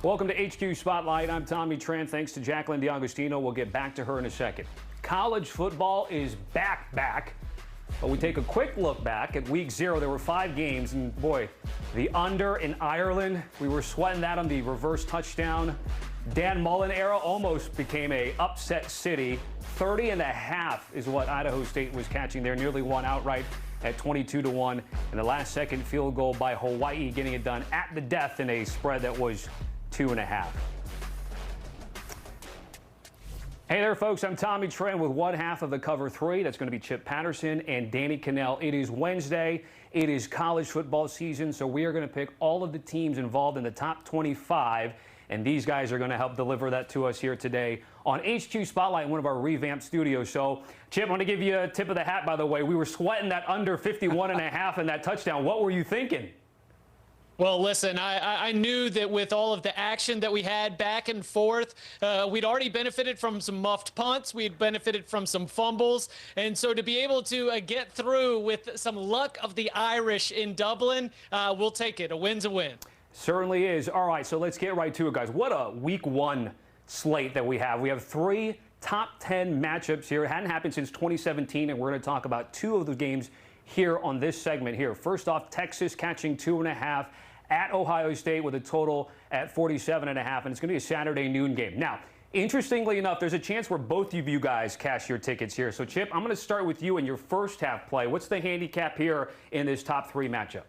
Welcome to HQ Spotlight. I'm Tommy Tran. Thanks to Jacqueline D'Agostino. We'll get back to her in a second. College football is back. But we take a quick look back at week 0. There were 5 games, and boy, the under in Ireland, we were sweating that on the reverse touchdown. Dan Mullen era almost became a upset city. 30.5 is what Idaho State was catching there, nearly won outright at 22-1. And the last second field goal by Hawaii getting it done at the death in a spread that was 2.5. Hey there, folks. I'm Tommy Tran with one half of the Cover 3. That's going to be Chip Patterson and Danny Kanell. It is Wednesday. It is college football season, so we are going to pick all of the teams involved in the top 25, and these guys are going to help deliver that to us here today on HQ Spotlight, one of our revamped studios. So, Chip, I want to give you a tip of the hat, by the way. We were sweating that under 51.5 and that touchdown. What were you thinking? Well, listen, I knew that with all of the action that we had back and forth, we'd already benefited from some muffed punts. We'd benefited from some fumbles. And so to be able to get through with some luck of the Irish in Dublin, we'll take it. A win's a win. Certainly is. All right, so let's get right to it, guys. What a week 1 slate that we have. We have 3 top 10 matchups here. It hadn't happened since 2017, and we're going to talk about 2 of the games here on this segment here. First off, Texas catching 2.5 at Ohio State with a total at 47.5, and it's going to be a Saturday noon game. Now, interestingly enough, there's a chance where both of you guys cash your tickets here. So, Chip, I'm going to start with you in your first half play. What's the handicap here in this top 3 matchup?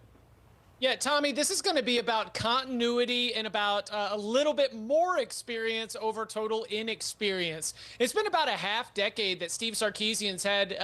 Yeah, Tommy, this is going to be about continuity and about a little bit more experience over total inexperience. It's been about a half decade that Steve Sarkisian's had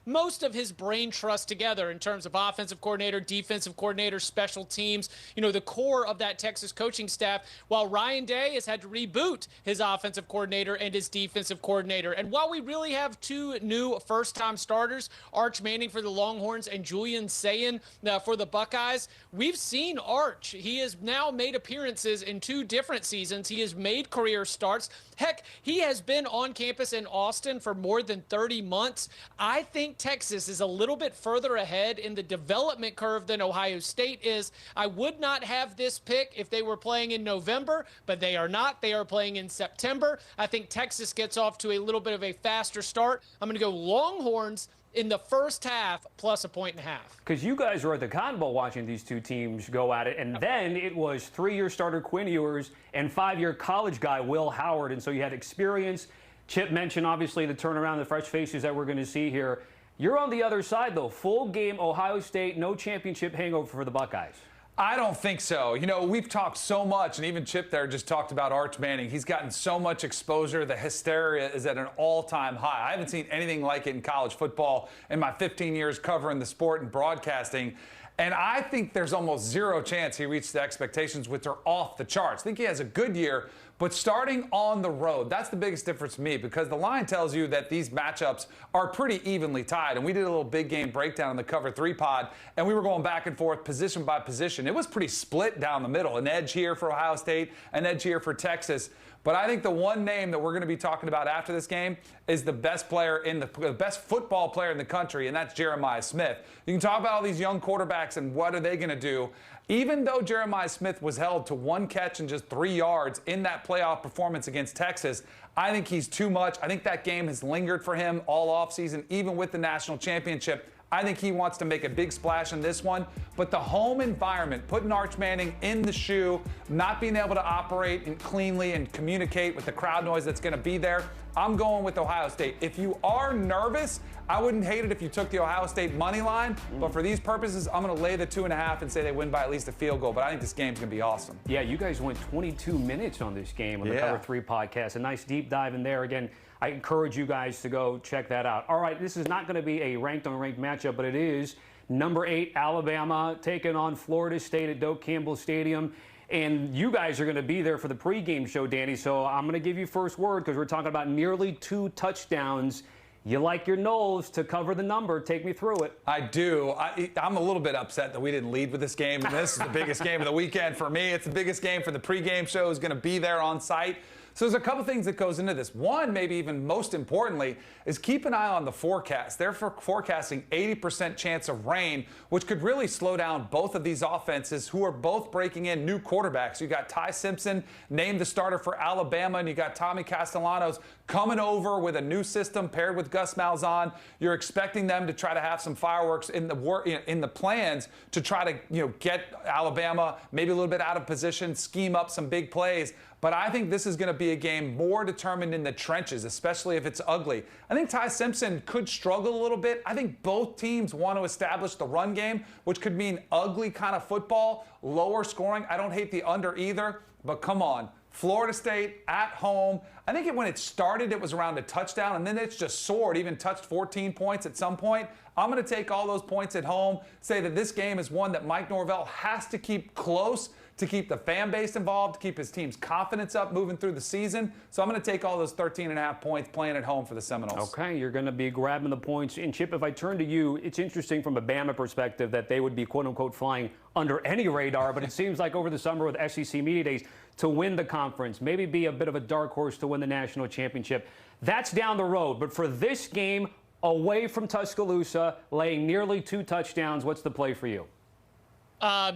most of his brain trust together in terms of offensive coordinator, defensive coordinator, special teams, the core of that Texas coaching staff, while Ryan Day has had to reboot his offensive coordinator and his defensive coordinator. And while we really have 2 new first-time starters, Arch Manning for the Longhorns and Julian Sayin for the Buckeyes, we've seen Arch. He has now made appearances in 2 different seasons. He has made career starts. Heck, he has been on campus in Austin for more than 30 months. I think Texas is a little bit further ahead in the development curve than Ohio State is. I would not have this pick if they were playing in November, but they are not. They are playing in September. I think Texas gets off to a little bit of a faster start. I'm going to go Longhorns in the first half plus 1.5. Because you guys were at the Cotton Bowl watching these 2 teams go at it, and then it was 3-year starter Quinn Ewers and 5-year college guy Will Howard, and so you had experience. Chip mentioned, obviously, the turnaround, the fresh faces that we're going to see here. You're on the other side, though. Full game Ohio State, no championship hangover for the Buckeyes. I don't think so. We've talked so much, and even Chip there just talked about Arch Manning. He's gotten so much exposure. The hysteria is at an all-time high. I haven't seen anything like it in college football in my 15 years covering the sport and broadcasting. And I think there's almost 0 chance he reached the expectations, which are off the charts. I think he has a good year, but starting on the road, that's the biggest difference to me, because the line tells you that these matchups are pretty evenly tied. And we did a little big game breakdown in the Cover 3 pod, and we were going back and forth position by position. It was pretty split down the middle, an edge here for Ohio State, an edge here for Texas. But I think the one name that we're going to be talking about after this game is the best player the best football player in the country, and that's Jeremiah Smith. You can talk about all these young quarterbacks and what are they going to do. Even though Jeremiah Smith was held to 1 catch and just 3 yards in that playoff performance against Texas, I think he's too much. I think that game has lingered for him all offseason, even with the national championship. I think he wants to make a big splash in this one. But the home environment, putting Arch Manning in the shoe, not being able to operate and cleanly and communicate with the crowd noise that's going to be there, I'm going with Ohio State. If you are nervous, I wouldn't hate it if you took the Ohio State money line. But for these purposes, I'm going to lay the 2.5 and say they win by at least a field goal. But I think this game's going to be awesome. Yeah, you guys went 22 minutes on this game on the Cover 3 podcast. A nice deep dive in there. Again, I encourage you guys to go check that out. All right, this is not going to be a ranked-on-ranked matchup, but it is number 8 Alabama taking on Florida State at Doak Campbell Stadium. And you guys are going to be there for the pregame show, Danny, so I'm going to give you first word because we're talking about nearly 2 touchdowns. You like your Noles to cover the number. Take me through it. I do. I'm a little bit upset that we didn't lead with this game. And this is the biggest game of the weekend for me. It's the biggest game for the pregame show. Is going to be there on site. So there's a couple things that goes into this. One, maybe even most importantly, is keep an eye on the forecast. They're forecasting 80% chance of rain, which could really slow down both of these offenses who are both breaking in new quarterbacks. You got Ty Simpson named the starter for Alabama, and you got Tommy Castellanos coming over with a new system paired with Gus Malzahn. You're expecting them to try to have some fireworks in the plans to try to get Alabama maybe a little bit out of position, scheme up some big plays. But I think this is going to be a game more determined in the trenches, especially if it's ugly. I think Ty Simpson could struggle a little bit. I think both teams want to establish the run game, which could mean ugly kind of football, lower scoring. I don't hate the under either, but come on. Florida State at home. I think when it started, it was around a touchdown, and then it's just soared, even touched 14 points at some point. I'm going to take all those points at home, say that this game is one that Mike Norvell has to keep close to keep the fan base involved, to keep his team's confidence up moving through the season. So I'm going to take all those 13.5 points playing at home for the Seminoles. Okay, you're going to be grabbing the points. And Chip, if I turn to you, it's interesting from a Bama perspective that they would be quote-unquote flying under any radar, but it seems like over the summer with SEC Media Days to win the conference, maybe be a bit of a dark horse to win the national championship. That's down the road. But for this game, away from Tuscaloosa, laying nearly 2 touchdowns, what's the play for you?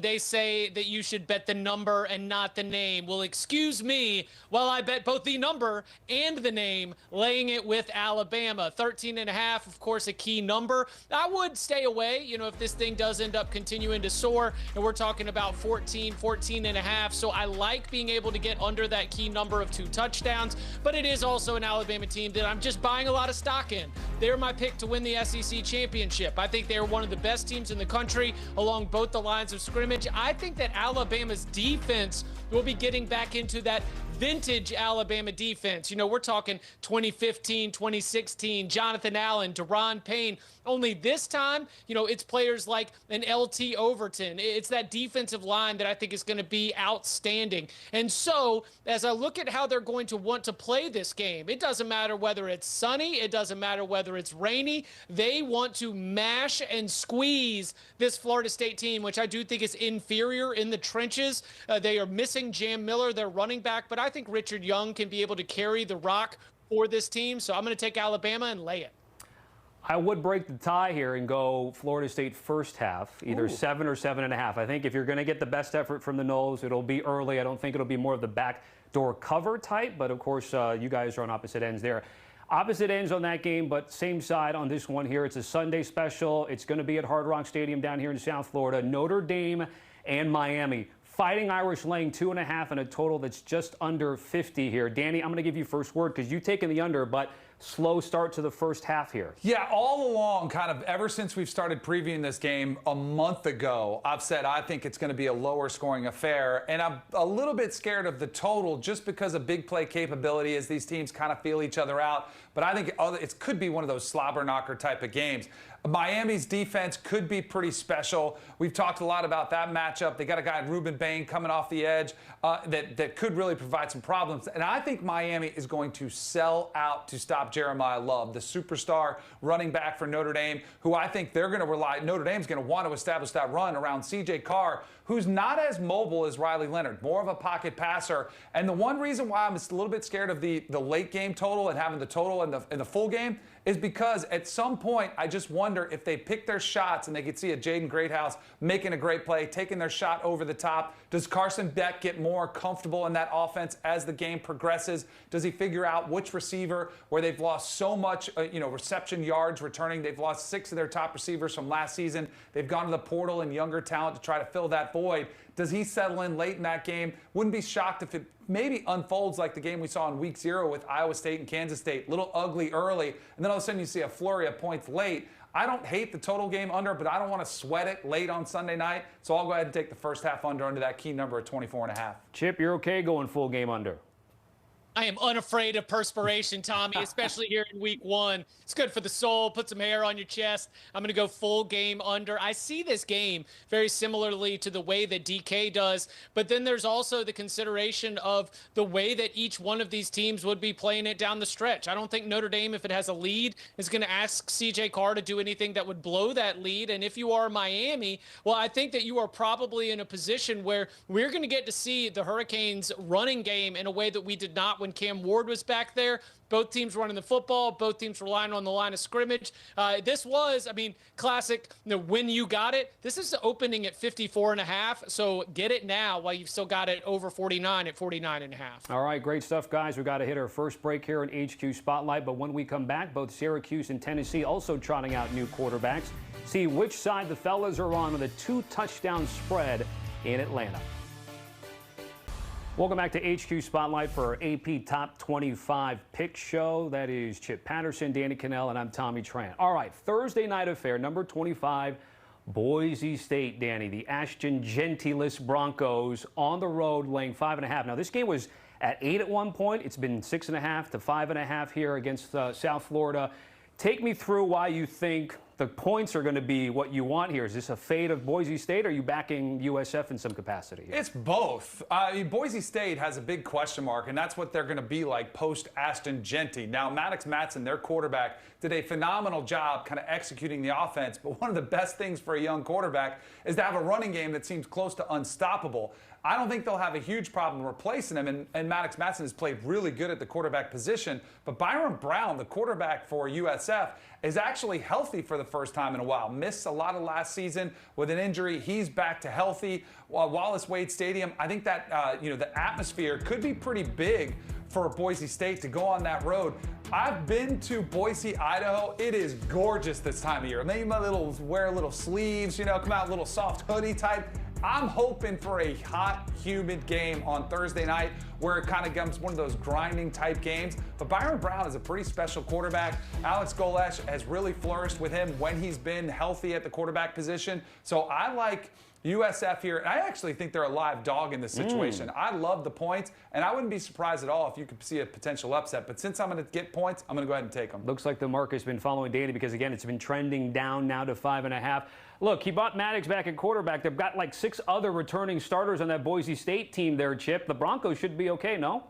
They say that you should bet the number and not the name. Well, excuse me while I bet both the number and the name, laying it with Alabama. 13.5, of course, a key number. I would stay away, if this thing does end up continuing to soar, and we're talking about 14.5. So I like being able to get under that key number of 2 touchdowns, but it is also an Alabama team that I'm just buying a lot of stock in. They're my pick to win the SEC championship. I think they're one of the best teams in the country along both the lines of scrimmage. I think that Alabama's defense will be getting back into that vintage Alabama defense. We're talking 2015, 2016, Jonathan Allen, Deron Payne. Only this time, it's players like an LT Overton. It's that defensive line that I think is going to be outstanding. And so, as I look at how they're going to want to play this game, it doesn't matter whether it's sunny, it doesn't matter whether it's rainy. They want to mash and squeeze this Florida State team, which I do think is inferior in the trenches. They are missing Jam Miller, their running back, but I think Richard Young can be able to carry the rock for this team. So I'm going to take Alabama and lay it. I would break the tie here and go Florida State first half, either 7 or 7.5. I think if you're going to get the best effort from the Noles, it'll be early. I don't think it'll be more of the backdoor cover type, but of course, you guys are on opposite ends there. Opposite ends on that game, but same side on this one here. It's a Sunday special. It's going to be at Hard Rock Stadium down here in South Florida. Notre Dame and Miami. Fighting Irish laying 2.5 and a total that's just under 50 here. Danny, I'm going to give you first word because you've taken the under, but slow start to the first half here. Yeah, all along, kind of ever since we've started previewing this game a month ago, I've said I think it's going to be a lower scoring affair. And I'm a little bit scared of the total just because of big play capability as these teams kind of feel each other out. But I think it could be one of those slobber knocker type of games. Miami's defense could be pretty special. We've talked a lot about that matchup. They got a guy, Ruben Bain, coming off the edge that could really provide some problems. And I think Miami is going to sell out to stop Jeremiah Love, the superstar running back for Notre Dame, who I think they're going to rely, Notre Dame's going to want to establish that run around C.J. Carr, who's not as mobile as Riley Leonard, more of a pocket passer. And the one reason why I'm just a little bit scared of the late game total and having the total in the full game is because at some point I just wonder if they pick their shots and they could see a Jaden Greathouse making a great play, taking their shot over the top. Does Carson Beck get more comfortable in that offense as the game progresses? Does he figure out which receiver, where they've lost so much reception yards returning? They've lost 6 of their top receivers from last season. They've gone to the portal and younger talent to try to fill that void. Does he settle in late in that game? Wouldn't be shocked if it maybe unfolds like the game we saw in week 0 with Iowa State and Kansas State. Little ugly early, and then all of a sudden you see a flurry of points late. I don't hate the total game under, but I don't want to sweat it late on Sunday night. So I'll go ahead and take the first half under that key number of 24.5. Chip, you're okay going full game under? I am unafraid of perspiration, Tommy, especially here in week 1. It's good for the soul. Put some hair on your chest. I'm going to go full game under. I see this game very similarly to the way that DK does, but then there's also the consideration of the way that each one of these teams would be playing it down the stretch. I don't think Notre Dame, if it has a lead, is going to ask C.J. Carr to do anything that would blow that lead. And if you are Miami, well, I think that you are probably in a position where we're going to get to see the Hurricanes running game in a way that we did not when Cam Ward was back there. Both teams running the football, both teams relying on the line of scrimmage. This was, classic, when you got it. This is opening at 54.5, so get it now while you've still got it over 49 at 49.5. All right, great stuff, guys. We've got to hit our first break here in HQ Spotlight, but when we come back, both Syracuse and Tennessee also trotting out new quarterbacks. See which side the fellas are on with a 2-touchdown spread in Atlanta. Welcome back to HQ Spotlight for our AP Top 25 Pick Show. That is Chip Patterson, Danny Kanell, and I'm Tommy Tran. All right, Thursday night affair, number 25, Boise State, Danny. The Ashton Gentilis Broncos on the road laying 5.5. Now, this game was at 8 at one point. It's been 6.5 to 5.5 here against South Florida. Take me through why you think the points are going to be what you want here. Is this a fade of Boise State, or are you backing USF in some capacity here? It's both. Boise State has a big question mark, and that's what they're going to be like post-Ashton Genty. Now, Maddox Matson, their quarterback, did a phenomenal job kind of executing the offense, but one of the best things for a young quarterback is to have a running game that seems close to unstoppable. I don't think they'll have a huge problem replacing him, and Maddox Matson has played really good at the quarterback position, but Byron Brown, the quarterback for USF, is actually healthy for the first time in a while. Missed a lot of last season with an injury. He's back to healthy. Wallace Wade Stadium, I think that the atmosphere could be pretty big for Boise State to go on that road. I've been to Boise, Idaho. It is gorgeous this time of year. Maybe wear little sleeves, come out a little soft hoodie type. I'm hoping for a hot, humid game on Thursday night where it kind of becomes one of those grinding type games. But Byron Brown is a pretty special quarterback. Alex Golesh has really flourished with him when he's been healthy at the quarterback position. So I like USF here. I actually think they're a live dog in this situation. I love the points, and I wouldn't be surprised at all if you could see a potential upset. But since I'm going to get points, I'm going to go ahead and take them. Looks like the market's been following Danny because, again, it's been trending down now to 5.5. Look, he bought Maddox back at quarterback. They've got like 6 other returning starters on that Boise State team there, Chip. The Broncos should be okay, no?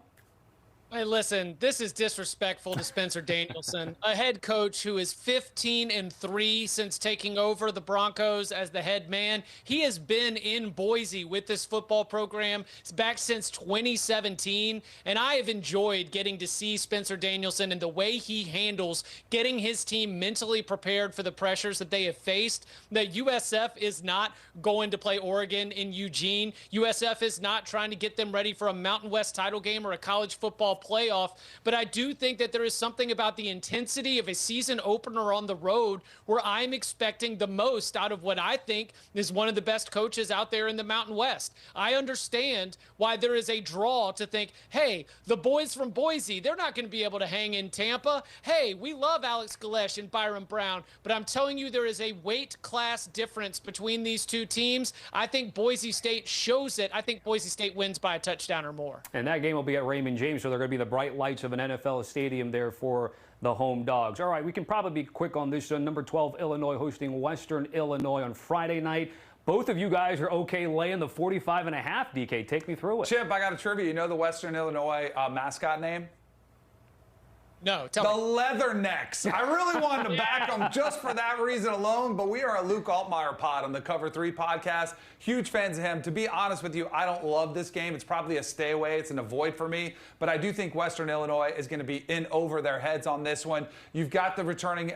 Hey, listen, this is disrespectful to Spencer Danielson, a head coach who is 15-3 since taking over the Broncos as the head man. He has been in Boise with this football program. It's back since 2017, and I have enjoyed getting to see Spencer Danielson and the way he handles getting his team mentally prepared for the pressures that they have faced. That USF is not going to play Oregon in Eugene. USF is not trying to get them ready for a Mountain West title game or a college football playoff, but I do think that there is something about the intensity of a season opener on the road where I'm expecting the most out of what I think is one of the best coaches out there in the Mountain West. I understand why there is a draw to think, hey, the boys from Boise, they're not going to be able to hang in Tampa. Hey, we love Alex Golesh and Byron Brown, but I'm telling you there is a weight class difference between these two teams. I think Boise State shows it. I think Boise State wins by a touchdown or more. And that game will be at Raymond James, so they're going to be the bright lights of an NFL stadium there for the home dogs. All right, we can probably be quick on this. Number 12, Illinois hosting Western Illinois on Friday night. Both of you guys are okay laying the 45.5, DK. Take me through it. Chip, I got a trivia. You know the Western Illinois mascot name? No, tell me. The Leathernecks. I really wanted to back them just for that reason alone, but we are a Luke Altmaier pod on the Cover 3 podcast. Huge fans of him. To be honest with you, I don't love this game. It's probably a stay away. It's an avoid for me, but I do think Western Illinois is going to be in over their heads on this one. You've got the returning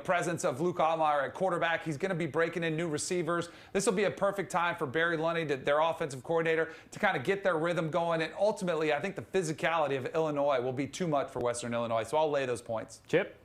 presence of Luke Altmaier at quarterback. He's going to be breaking in new receivers. This will be a perfect time for Barry Lunny, their offensive coordinator, to kind of get their rhythm going, and ultimately I think the physicality of Illinois will be too much for Western Illinois. So I'll lay those points. Chip?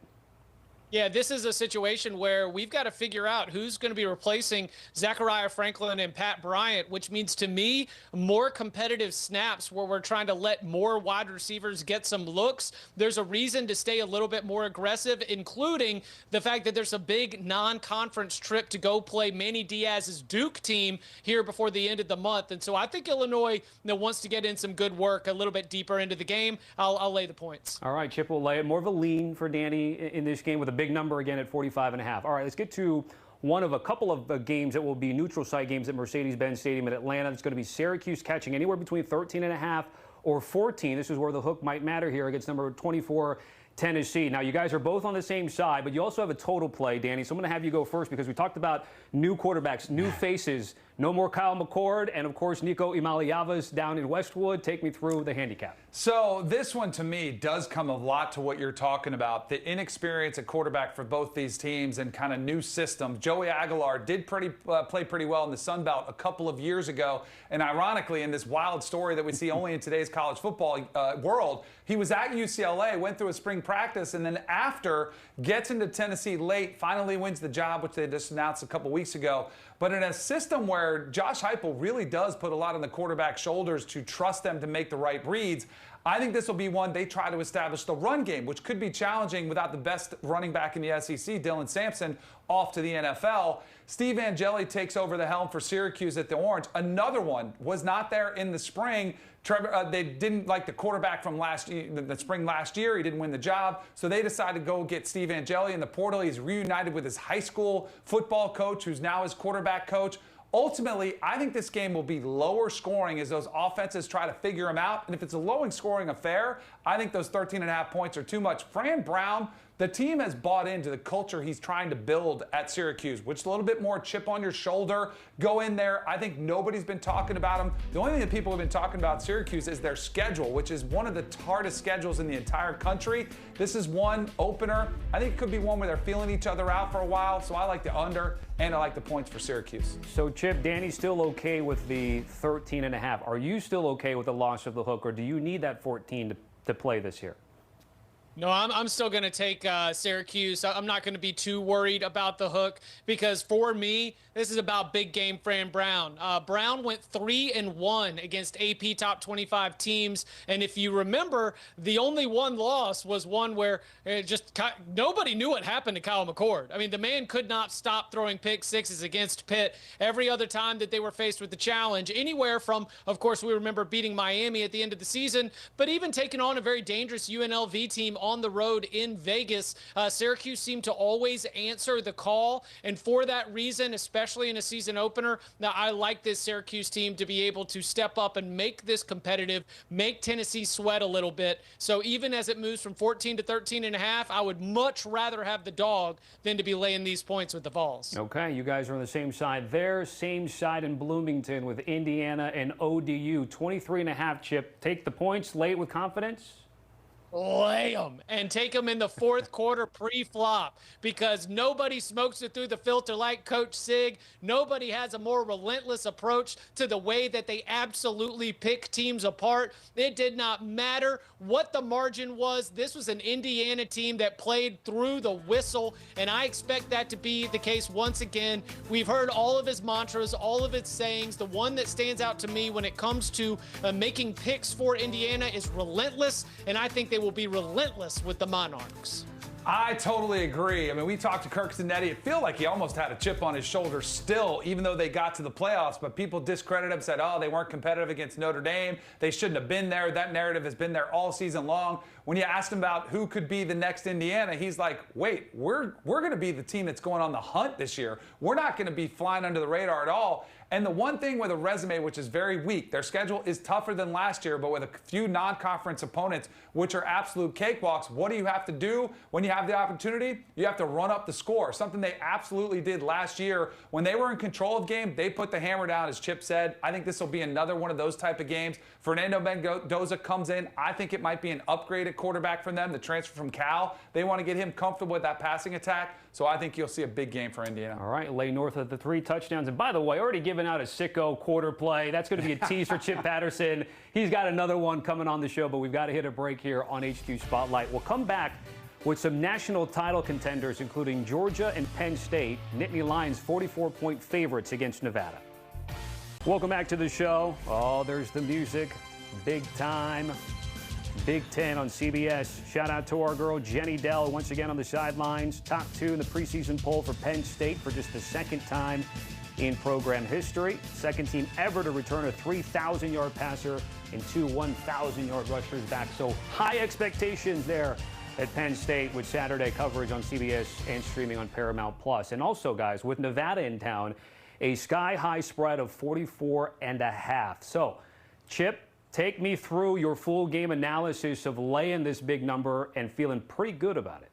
Yeah, this is a situation where we've got to figure out who's going to be replacing Zachariah Franklin and Pat Bryant, which means to me more competitive snaps where we're trying to let more wide receivers get some looks. There's a reason to stay a little bit more aggressive, including the fact that there's a big non-conference trip to go play Manny Diaz's Duke team here before the end of the month. And so I think Illinois wants to get in some good work a little bit deeper into the game. I'll lay the points. All right, Chip will lay it. More of a lean for Danny in this game with a big number again at 45.5. All right, let's get to one of a couple of games that will be neutral site games at Mercedes-Benz Stadium in Atlanta. It's going to be Syracuse catching anywhere between 13.5 or 14. This is where the hook might matter here against number 24 Tennessee. Now, you guys are both on the same side, but you also have a total play, Danny. So I'm going to have you go first because we talked about new quarterbacks, new faces. No more Kyle McCord, and of course, Nico Imaliavas down in Westwood. Take me through the handicap. So this one, to me, does come a lot to what you're talking about. The inexperience at quarterback for both these teams and kind of new system. Joey Aguilar did play pretty well in the Sun Belt a couple of years ago. And ironically, in this wild story that we see only in today's college football world, he was at UCLA, went through a spring practice, and then after gets into Tennessee late, finally wins the job, which they just announced a couple weeks ago. But in a system where Josh Heupel really does put a lot on the quarterback's shoulders to trust them to make the right reads, I think this will be one they try to establish the run game, which could be challenging without the best running back in the SEC, Dylan Sampson, off to the NFL. Steve Angeli takes over the helm for Syracuse at the Orange. Another one was not there in the spring. They didn't like the quarterback from the spring last year. He didn't win the job. So they decided to go get Steve Angeli in the portal. He's reunited with his high school football coach, who's now his quarterback coach. Ultimately, I think this game will be lower scoring as those offenses try to figure them out. And if it's a low scoring affair, I think those 13.5 points are too much. Fran Brown, the team has bought into the culture he's trying to build at Syracuse, which is a little bit more chip on your shoulder. Go in there. I think nobody's been talking about them. The only thing that people have been talking about Syracuse is their schedule, which is one of the hardest schedules in the entire country. This is one opener. I think it could be one where they're feeling each other out for a while. So I like the under, and I like the points for Syracuse. So, Chip, Danny's still okay with the 13.5. Are you still okay with the loss of the hook, or do you need that 14 to play this year? No, I'm still going to take Syracuse. I'm not going to be too worried about the hook because for me, this is about big game Fran Brown. Brown went 3-1 against AP top 25 teams. And if you remember, the only one loss was one where nobody knew what happened to Kyle McCord. I mean, the man could not stop throwing pick sixes against Pitt every other time that they were faced with the challenge. Anywhere from, of course, we remember beating Miami at the end of the season, but even taking on a very dangerous UNLV team on the road in Vegas. Syracuse seemed to always answer the call, and for that reason, especially in a season opener, now I like this Syracuse team to be able to step up and make this competitive, make Tennessee sweat a little bit. So even as it moves from 14 to 13.5, I would much rather have the dog than to be laying these points with the Vols. Okay, you guys are on the same side there, same side in Bloomington with Indiana and ODU. 23.5, Chip. Take the points late with confidence? Lay them and take them in the fourth quarter pre-flop because nobody smokes it through the filter like Coach Sig. Nobody has a more relentless approach to the way that they absolutely pick teams apart. It did not matter what the margin was. This was an Indiana team that played through the whistle, and I expect that to be the case once again. We've heard all of his mantras, all of his sayings. The one that stands out to me when it comes to making picks for Indiana is relentless, and I think they will be relentless with the Monarchs. I totally agree. I mean, we talked to Kirk Zanetti. It felt like he almost had a chip on his shoulder still, even though they got to the playoffs. But people discredited him, said, oh, they weren't competitive against Notre Dame. They shouldn't have been there. That narrative has been there all season long. When you asked him about who could be the next Indiana, he's like, wait, we're going to be the team that's going on the hunt this year. We're not going to be flying under the radar at all. And the one thing with a resume which is very weak, their schedule is tougher than last year, but with a few non-conference opponents, which are absolute cakewalks. What do you have to do when you have the opportunity? You have to run up the score, something they absolutely did last year. When they were in control of game, they put the hammer down, as Chip said. I think this will be another one of those type of games. Fernando Mendoza comes in. I think it might be an upgrade at quarterback for them, the transfer from Cal. They want to get him comfortable with that passing attack. So I think you'll see a big game for Indiana. All right, lay north of the 3 touchdowns. And by the way, already given out a sicko quarter play. That's going to be a tease for Chip Patterson. He's got another one coming on the show, but we've got to hit a break here on HQ Spotlight. We'll come back with some national title contenders, including Georgia and Penn State. Nittany Lions 44-point favorites against Nevada. Welcome back to the show. Oh, there's the music. Big time. Big Ten on CBS. Shout out to our girl Jenny Dell once again on the sidelines. Top 2 in the preseason poll for Penn State for just the second time in program history. Second team ever to return a 3,000-yard passer and 2 1,000-yard rushers back. So high expectations there at Penn State with Saturday coverage on CBS and streaming on Paramount+. And also, guys, with Nevada in town, a sky-high spread of 44.5. So, Chip, Take me through your full game analysis of laying this big number and feeling pretty good about it.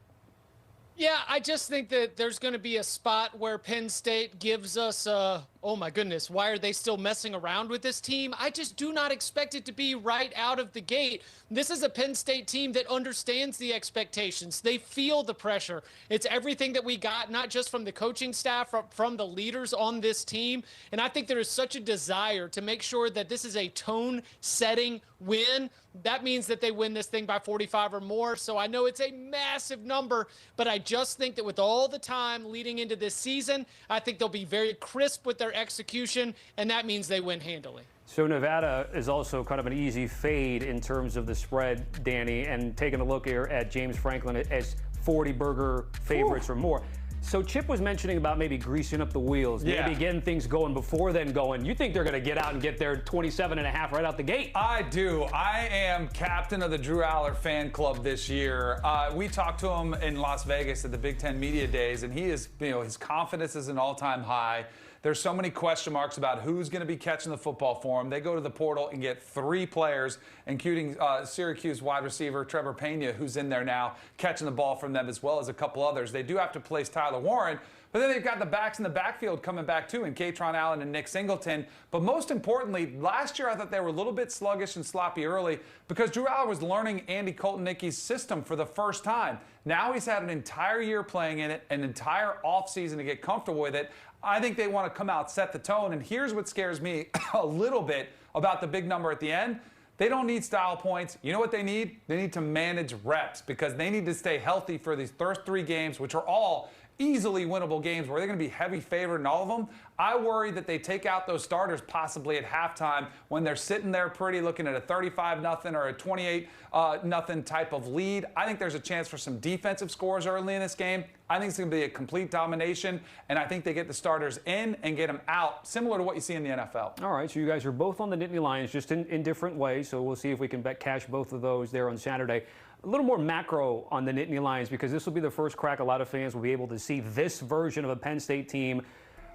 Yeah, I just think that there's going to be a spot where Penn State gives us, oh my goodness, why are they still messing around with this team? I just do not expect it to be right out of the gate. This is a Penn State team that understands the expectations. They feel the pressure. It's everything that we got, not just from the coaching staff, from the leaders on this team. And I think there is such a desire to make sure that this is a tone-setting win. That means that they win this thing by 45 or more. So I know it's a massive number, but I just think that with all the time leading into this season, I think they'll be very crisp with their execution, and that means they win handily. So Nevada is also kind of an easy fade in terms of the spread, Danny, and taking a look here at James Franklin as 40-burger favorites or more. So Chip was mentioning about maybe greasing up the wheels, maybe getting things going before then going. You think they're going to get out and get their 27.5 right out the gate? I do. I am captain of the Drew Aller fan club this year. We talked to him in Las Vegas at the Big Ten Media Days, and he is, his confidence is an all-time high. There's so many question marks about who's going to be catching the football for him. They go to the portal and get 3 players, including Syracuse wide receiver Trevor Pena, who's in there now, catching the ball from them, as well as a couple others. They do have to place Tyler Warren, but then they've got the backs in the backfield coming back too, in Katron Allen and Nick Singleton. But most importantly, last year I thought they were a little bit sluggish and sloppy early because Drew Aller was learning Andy Colton-Nicky's system for the first time. Now he's had an entire year playing in it, an entire offseason to get comfortable with it. I think they want to come out, set the tone, and here's what scares me a little bit about the big number at the end. They don't need style points. You know what they need? They need to manage reps because they need to stay healthy for these first 3 games, which are all easily winnable games where they're going to be heavy favored in all of them. I worry that they take out those starters possibly at halftime when they're sitting there pretty looking at a 35-0 or a 28-0 type of lead. I think there's a chance for some defensive scores early in this game. I think it's going to be a complete domination, and I think they get the starters in and get them out, similar to what you see in the NFL. All right, so you guys are both on the Nittany Lions, just in different ways, so we'll see if we can cash both of those there on Saturday. A little more macro on the Nittany Lions because this will be the first crack a lot of fans will be able to see this version of a Penn State team,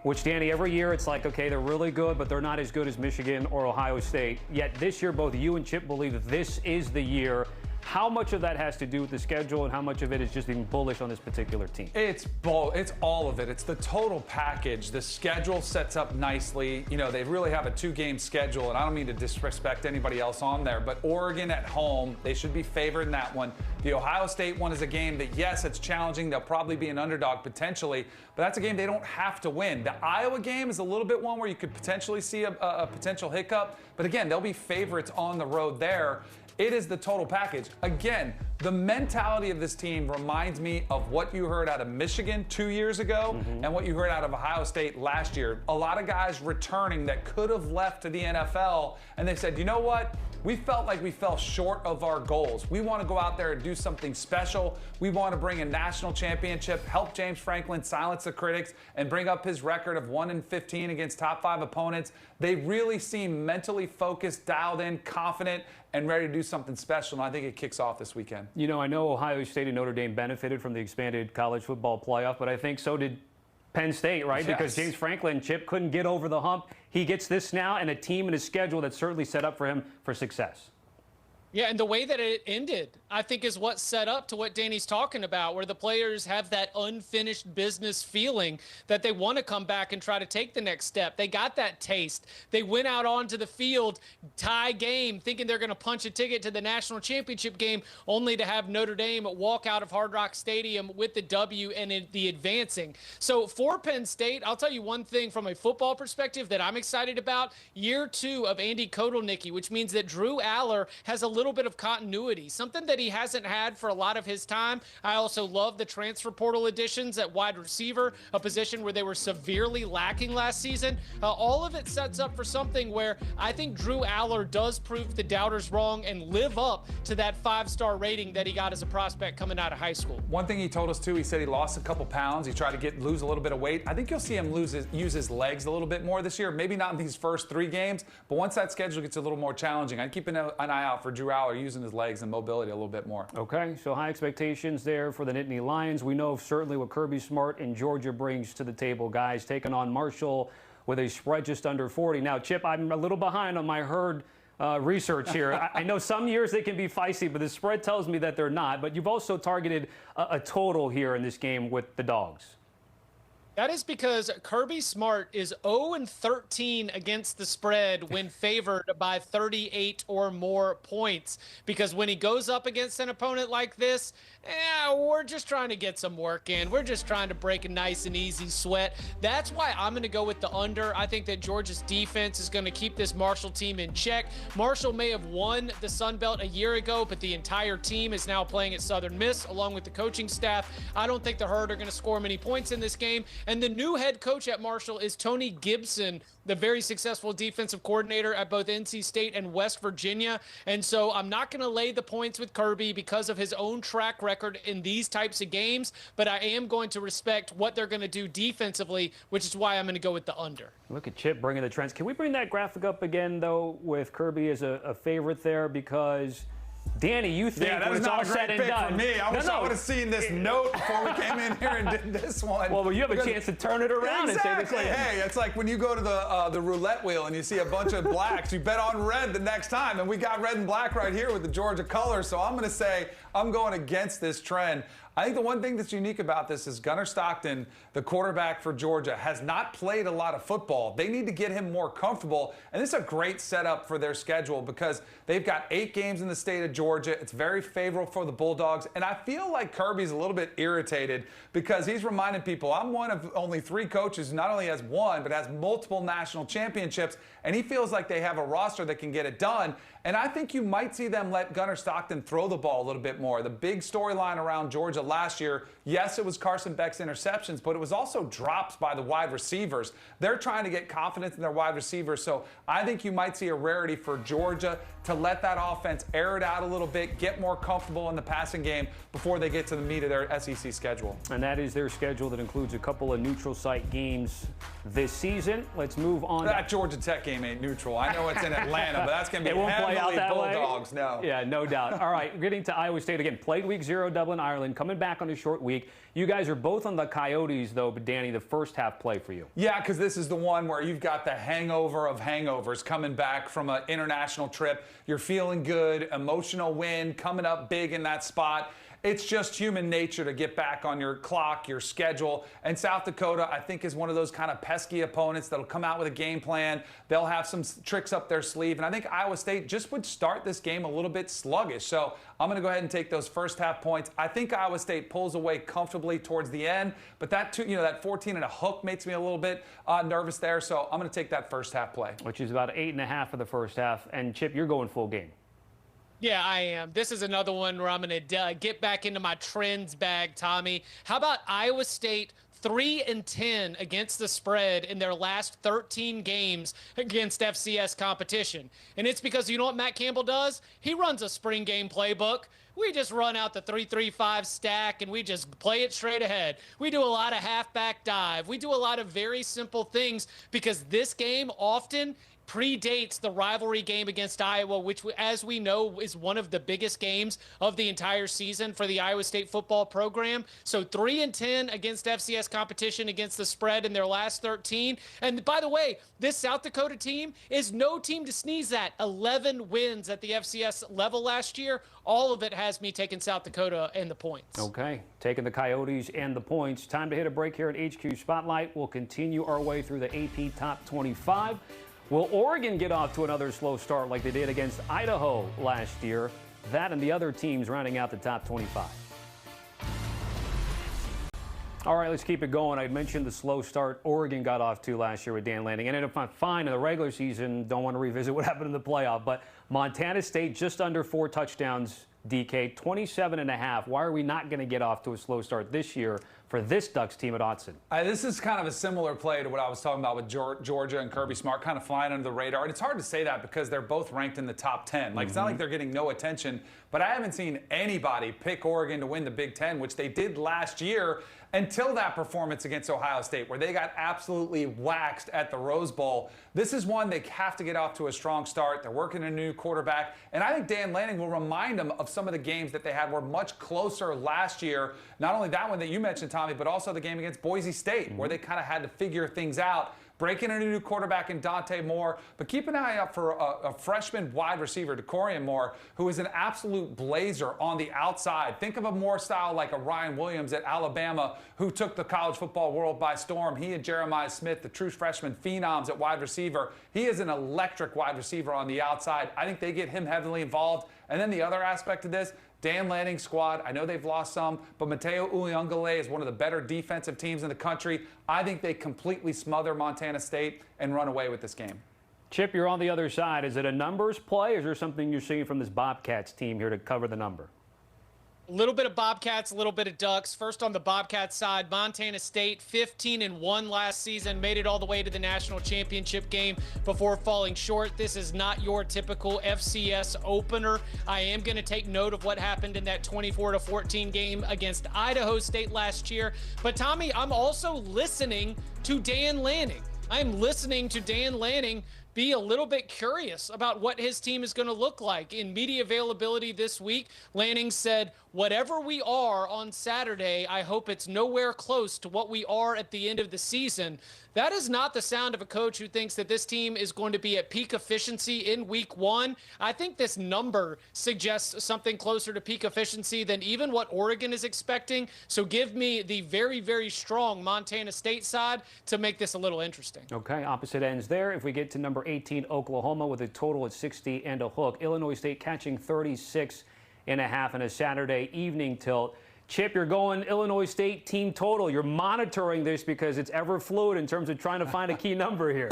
which, Danny, every year it's like, okay, they're really good, but they're not as good as Michigan or Ohio State. Yet this year, both you and Chip believe that this is the year. How much of that has to do with the schedule and how much of it is just being bullish on this particular team? It's both. It's all of it. It's the total package. The schedule sets up nicely. They really have a 2-game schedule, and I don't mean to disrespect anybody else on there, but Oregon at home, they should be favored in that one. The Ohio State one is a game that, yes, it's challenging. They'll probably be an underdog potentially, but that's a game they don't have to win. The Iowa game is a little bit one where you could potentially see a potential hiccup, but again, they'll be favorites on the road there. It is the total package. Again, the mentality of this team reminds me of what you heard out of Michigan 2 years ago and what you heard out of Ohio State last year. A lot of guys returning that could have left to the NFL, and they said, you know what? We felt like we fell short of our goals. We want to go out there and do something special. We want to bring a national championship, help James Franklin silence the critics, and bring up his record of 1-15 against top 5 opponents. They really seem mentally focused, dialed in, confident, and ready to do something special, and I think it kicks off this weekend. I know Ohio State and Notre Dame benefited from the expanded college football playoff, but I think so did Penn State, right? Yes. Because James Franklin, Chip, couldn't get over the hump. He gets this now and a team and a schedule that's certainly set up for him for success. Yeah, and the way that it ended, I think, is what set up to what Danny's talking about, where the players have that unfinished business feeling that they want to come back and try to take the next step. They got that taste. They went out onto the field, tie game, thinking they're going to punch a ticket to the national championship game, only to have Notre Dame walk out of Hard Rock Stadium with the W and the advancing. So for Penn State, I'll tell you one thing from a football perspective that I'm excited about. Year 2 of Andy Colton-Nicky, which means that Drew Aller has a little bit of continuity, something that he hasn't had for a lot of his time. I also love the transfer portal additions at wide receiver, a position where they were severely lacking last season. All of it sets up for something where I think Drew Aller does prove the doubters wrong and live up to that 5-star rating that he got as a prospect coming out of high school. One thing he told us too, he said he lost a couple pounds. He tried to lose a little bit of weight. I think you'll see him use his legs a little bit more this year. Maybe not in these first 3 games, but once that schedule gets a little more challenging, I'd keep an eye out for Drew Aller using his legs and mobility a little bit more. Okay, so high expectations there for the Nittany Lions. We know certainly what Kirby Smart and Georgia brings to the table, guys, taking on Marshall with a spread just under 40. Now, Chip, I'm a little behind on my herd research here. I know some years they can be feisty, but the spread tells me that they're not. But you've also targeted a total here in this game with the dogs. That is because Kirby Smart is 0-13 against the spread when favored by 38 or more points. Because when he goes up against an opponent like this, we're just trying to get some work in. We're just trying to break a nice and easy sweat. That's why I'm going to go with the under. I think that Georgia's defense is going to keep this Marshall team in check. Marshall may have won the Sun Belt a year ago, but the entire team is now playing at Southern Miss along with the coaching staff. I don't think the Herd are going to score many points in this game. And the new head coach at Marshall is Tony Gibson, the very successful defensive coordinator at both NC State and West Virginia. And so I'm not going to lay the points with Kirby because of his own track record in these types of games, but I am going to respect what they're going to do defensively, which is why I'm going to go with the under. Look at Chip bringing the trends. Can we bring that graphic up again, though, with Kirby as a favorite there? Because Danny, you think that when it's all said and done. For me. I wish I would have seen this note before we came in here and did this one. Well, you have a chance to turn it around and say this. Hey, it's like when you go to the roulette wheel and you see a bunch of blacks, you bet on red the next time. And we got red and black right here with the Georgia colors. So I'm going to say I'm going against this trend. I think the one thing that's unique about this is Gunnar Stockton, the quarterback for Georgia, has not played a lot of football. They need to get him more comfortable, and this is a great setup for their schedule because they've got 8 games in the state of Georgia. It's very favorable for the Bulldogs, and I feel like Kirby's a little bit irritated because he's reminding people, I'm one of only 3 coaches who not only has one, but has multiple national championships, and he feels like they have a roster that can get it done. And I think you might see them let Gunnar Stockton throw the ball a little bit more. The big storyline around Georgia last year, yes, it was Carson Beck's interceptions, but it was also drops by the wide receivers. They're trying to get confidence in their wide receivers. So I think you might see a rarity for Georgia to let that offense air it out a little bit, get more comfortable in the passing game before they get to the meat of their SEC schedule. And that is their schedule that includes a couple of neutral site games this season. Let's move on. That Georgia Tech game ain't neutral. I know it's in Atlanta, but that's going to be out that Bulldogs. Way? No. Yeah, no doubt. All right, getting to Iowa State again. Played week 0, Dublin, Ireland. Coming back on a short week. You guys are both on the Coyotes, though, but Danny, the first half play for you. Yeah, because this is the one where you've got the hangover of hangovers coming back from an international trip. You're feeling good, emotional win, coming up big in that spot. It's just human nature to get back on your clock, your schedule. And South Dakota, I think, is one of those kind of pesky opponents that'll come out with a game plan. They'll have some tricks up their sleeve. And I think Iowa State just would start this game a little bit sluggish. So I'm going to go ahead and take those first half points. I think Iowa State pulls away comfortably towards the end. But that 14 and a hook makes me a little bit nervous there. So I'm going to take that first half play. Which is about 8.5 for the first half. And Chip, you're going full game. Yeah, I am. This is another one where I'm going to get back into my trends bag, Tommy. How about Iowa State 3-10 against the spread in their last 13 games against FCS competition? And it's because you know what Matt Campbell does? He runs a spring game playbook. We just run out the 3-3-5 stack and we just play it straight ahead. We do a lot of halfback dive. We do a lot of very simple things because this game often predates the rivalry game against Iowa, which, as we know, is one of the biggest games of the entire season for the Iowa State football program. So 3-10 against FCS competition against the spread in their last 13. And by the way, this South Dakota team is no team to sneeze at. 11 wins at the FCS level last year. All of it has me taking South Dakota and the points. Okay, taking the Coyotes and the points. Time to hit a break here at HQ Spotlight. We'll continue our way through the AP Top 25. Will Oregon get off to another slow start like they did against Idaho last year? That and the other teams rounding out the top 25. All right, let's keep it going. I mentioned the slow start Oregon got off to last year with Dan Lanning. Ended up fine in the regular season. Don't want to revisit what happened in the playoff. But Montana State just under 4 touchdowns, DK, 27.5. Why are we not going to get off to a slow start this year for this Ducks team at Autzen? This is kind of a similar play to what I was talking about with Georgia and Kirby Smart, kind of flying under the radar. And it's hard to say that because they're both ranked in the top 10. Like, It's not like they're getting no attention. But I haven't seen anybody pick Oregon to win the Big Ten, which they did last year, until that performance against Ohio State, where they got absolutely waxed at the Rose Bowl. This is one they have to get off to a strong start. They're working a new quarterback. And I think Dan Lanning will remind them of some of the games that they had were much closer last year. Not only that one that you mentioned, Tommy, but also the game against Boise State, where they kind of had to figure things out. breaking in a new quarterback in Dante Moore, but keep an eye out for a freshman wide receiver, Decorian Moore, who is an absolute blazer on the outside. Think of a Moore style like a Ryan Williams at Alabama, who took the college football world by storm. He and Jeremiah Smith, the true freshman phenoms at wide receiver. He is an electric wide receiver on the outside. I think they get him heavily involved. And then the other aspect of this, Dan Lanning's squad, I know they've lost some, but Mateo Uyunglele is one of the better defensive teams in the country. I think they completely smother Montana State and run away with this game. Chip, you're on the other side. Is it a numbers play, or is there something you're seeing from this Bobcats team here to cover the number? A little bit of Bobcats, a little bit of Ducks. First on the Bobcats side, Montana State 15-1 last season, made it all the way to the national championship game before falling short. This is not your typical FCS opener. I am going to take note of what happened in that 24-14 game against Idaho State last year. But Tommy, I'm also listening to Dan Lanning. I'm listening to Dan Lanning be a little bit curious about what his team is going to look like. In media availability this week, Lanning said, whatever we are on Saturday, I hope it's nowhere close to what we are at the end of the season. That is not the sound of a coach who thinks that this team is going to be at peak efficiency in week one. I think this number suggests something closer to peak efficiency than even what Oregon is expecting. So give me the very, very strong Montana State side to make this a little interesting. Okay, opposite ends there. If we get to number 18, Oklahoma, with a total at 60 and a hook. Illinois State catching 36 and a half in a Saturday evening tilt. Chip, you're going Illinois State team total. You're monitoring this because it's ever fluid in terms of trying to find a key number here.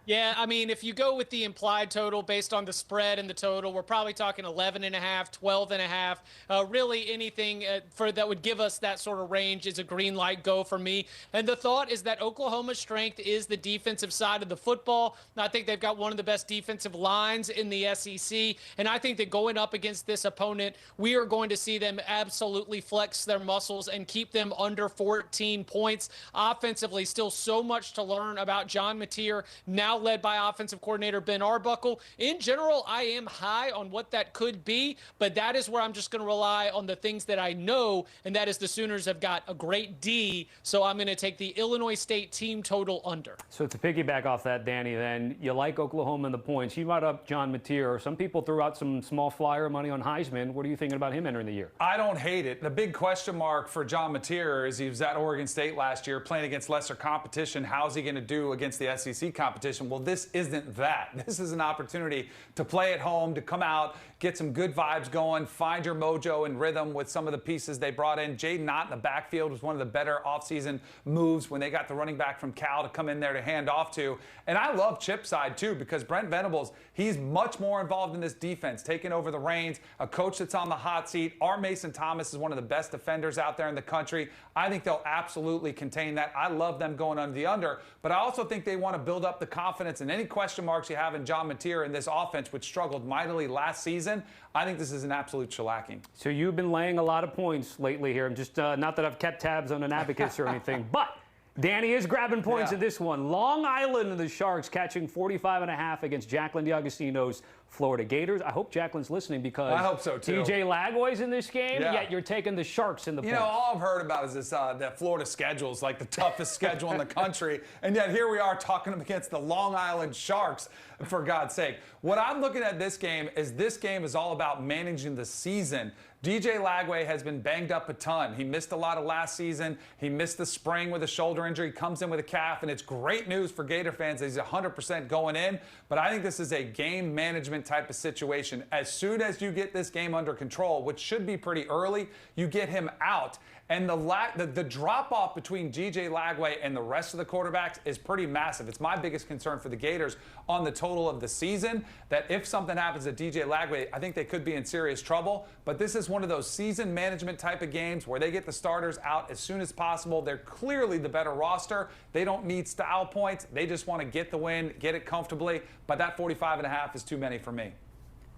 Yeah, I mean, if you go with the implied total based on the spread and the total, we're probably talking 11.5, 12.5. Really anything that would give us that sort of range is a green light go for me. And the thought is that Oklahoma's strength is the defensive side of the football. I think they've got one of the best defensive lines in the SEC. And I think that going up against this opponent, we are going to see them absolutely flex their muscles and keep them under 14 points. Offensively, still so much to learn about John Mateer, now led by offensive coordinator Ben Arbuckle. In general, I am high on what that could be, but that is where I'm just going to rely on the things that I know, and that is the Sooners have got a great D, so I'm going to take the Illinois State team total under. So to piggyback off that, Danny, then you like Oklahoma and the points. You brought up John Mateer. Some people threw out some small flyer money on Heisman. What are you thinking about him entering the year? I don't hate it. The big question mark for John Mateer is he was at Oregon State last year playing against lesser competition. How's he going to do against the SEC competition? Well, this isn't that. This is an opportunity to play at home, to come out, get some good vibes going, find your mojo and rhythm with some of the pieces they brought in. Jaden Ott in the backfield was one of the better offseason moves when they got the running back from Cal to come in there to hand off to. And I love Chip's side, too, because Brent Venables, he's much more involved in this defense, taking over the reins, a coach that's on the hot seat. Our Mason Thomas is one of the best defenders out there in the country. I think they'll absolutely contain that. I love them going under the under, but I also think they want to build up the confidence and any question marks you have in John Mateer in this offense, which struggled mightily last season. I think this is an absolute shellacking. So you've been laying a lot of points lately here. I'm just not that I've kept tabs on an abacus or anything, but Danny is grabbing points in this one. Long Island and the Sharks catching 45.5 against Jacqueline DiAgostino's Florida Gators. I hope Jacqueline's listening because I hope so too. TJ Lagway's in this game, yet you're taking the Sharks in the points. You know, all I've heard about is this that Florida schedule is like the toughest schedule in the country, and yet here we are talking against the Long Island Sharks, for God's sake. What I'm looking at this game is all about managing the season. DJ Lagway has been banged up a ton. He missed a lot of last season. He missed the spring with a shoulder injury, comes in with a calf, and it's great news for Gator fans that he's 100% going in. But I think this is a game management type of situation. As soon as you get this game under control, which should be pretty early, you get him out. And the drop-off between DJ Lagway and the rest of the quarterbacks is pretty massive. It's my biggest concern for the Gators on the total of the season, that if something happens to DJ Lagway, I think they could be in serious trouble. But this is one of those season management type of games where they get the starters out as soon as possible. They're clearly the better roster. They don't need style points. They just want to get the win, get it comfortably. But that 45.5 is too many for me.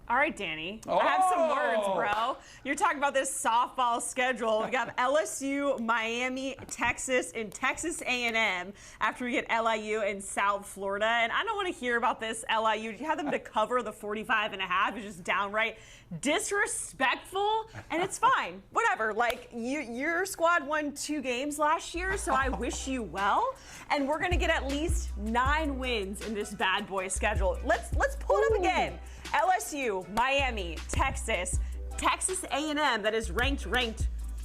All right, Danny. I have some words, bro. You're talking about this softball schedule. We got LSU, Miami, Texas, and Texas A&M after we get LIU and South Florida. And I don't want to hear about this LIU. You have them to cover the 45.5. It's just downright disrespectful, and it's fine. Whatever. Like, your squad won 2 games last year, so I wish you well. And we're going to get at least 9 wins in this bad boy schedule. Let's pull it up again. LSU, Miami, Texas, Texas A&M, that is ranked.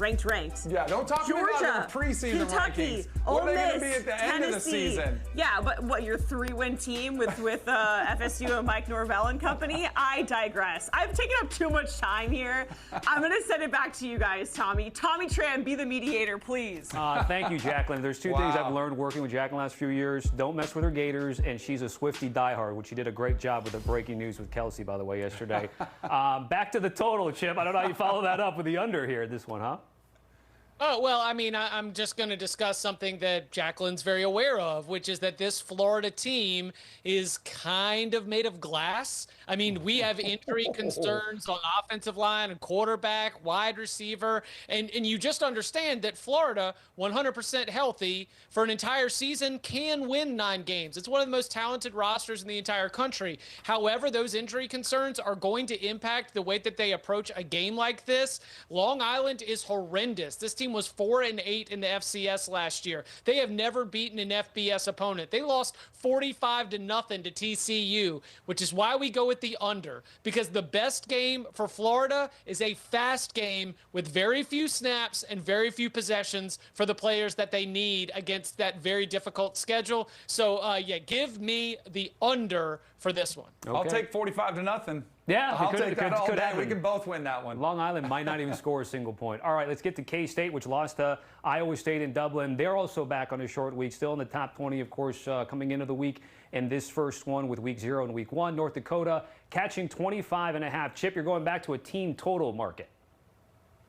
Yeah, don't talk Georgia, about the preseason Kentucky, rankings. Ole What are they Miss, going to be at the end of the season? Yeah, but what, your 3-win team with FSU and Mike Norvell and company? I digress. I've taken up too much time here. I'm going to send it back to you guys, Tommy. Tommy Tran, be the mediator, please. Thank you, Jacqueline. There's 2 things I've learned working with Jacqueline the last few years. Don't mess with her Gators, and she's a Swiftie diehard, which she did a great job with the breaking news with Kelsey, by the way, yesterday. Back to the total, Chip. I don't know how you follow that up with the under here, this one, huh? Oh, well, I mean, I'm just going to discuss something that Jacqueline's very aware of, which is that this Florida team is kind of made of glass. I mean, we have injury concerns on offensive line and quarterback, wide receiver, and you just understand that Florida, 100% healthy for an entire season, can win 9 games. It's one of the most talented rosters in the entire country. However, those injury concerns are going to impact the way that they approach a game like this. Long Island is horrendous. This team was 4-8 in the FCS last year. They have never beaten an FBS opponent. They lost 45-0 to TCU, which is why we go with the under, because the best game for Florida is a fast game with very few snaps and very few possessions for the players that they need against that very difficult schedule. So, yeah, give me the under for this one. Okay. I'll take 45-0. Yeah, I'll take that all day. We can both win that one. Long Island might not even score a single point. All right, let's get to K-State, which lost to Iowa State in Dublin. They're also back on a short week, still in the top 20, of course, coming into the week. And this first one with week 0 and week 1, North Dakota catching 25.5. Chip, you're going back to a team total market.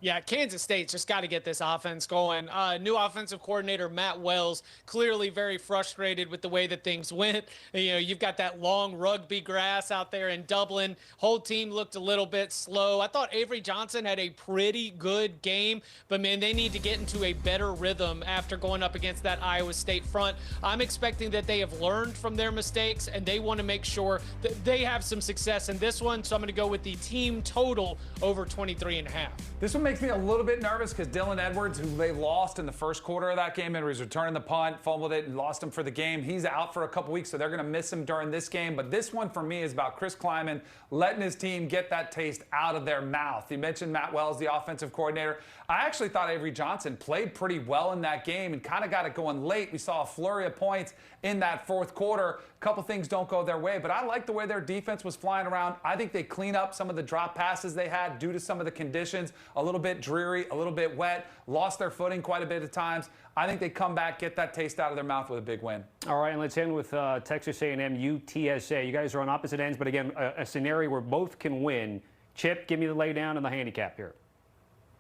Yeah, Kansas State's just got to get this offense going. New offensive coordinator Matt Wells, clearly very frustrated with the way that things went. You know, you've got that long rugby grass out there in Dublin. Whole team looked a little bit slow. I thought Avery Johnson had a pretty good game, but man, they need to get into a better rhythm after going up against that Iowa State front. I'm expecting that they have learned from their mistakes, and they want to make sure that they have some success in this one. So I'm going to go with the team total over 23.5. This one makes me a little bit nervous because Dylan Edwards, who they lost in the first quarter of that game, and was returning the punt, fumbled it, and lost him for the game. He's out for a couple weeks, so they're going to miss him during this game. But this one for me is about Chris Kleiman letting his team get that taste out of their mouth. You mentioned Matt Wells, the offensive coordinator. I actually thought Avery Johnson played pretty well in that game and kind of got it going late. We saw a flurry of points in that fourth quarter. A couple things don't go their way, but I like the way their defense was flying around. I think they clean up some of the drop passes they had due to some of the conditions. A little bit dreary, a little bit wet, lost their footing quite a bit of times. I think they come back, get that taste out of their mouth with a big win. All right, and let's end with Texas A&M, UTSA. You guys are on opposite ends, but again, a scenario where both can win. Chip, give me the laydown and the handicap here.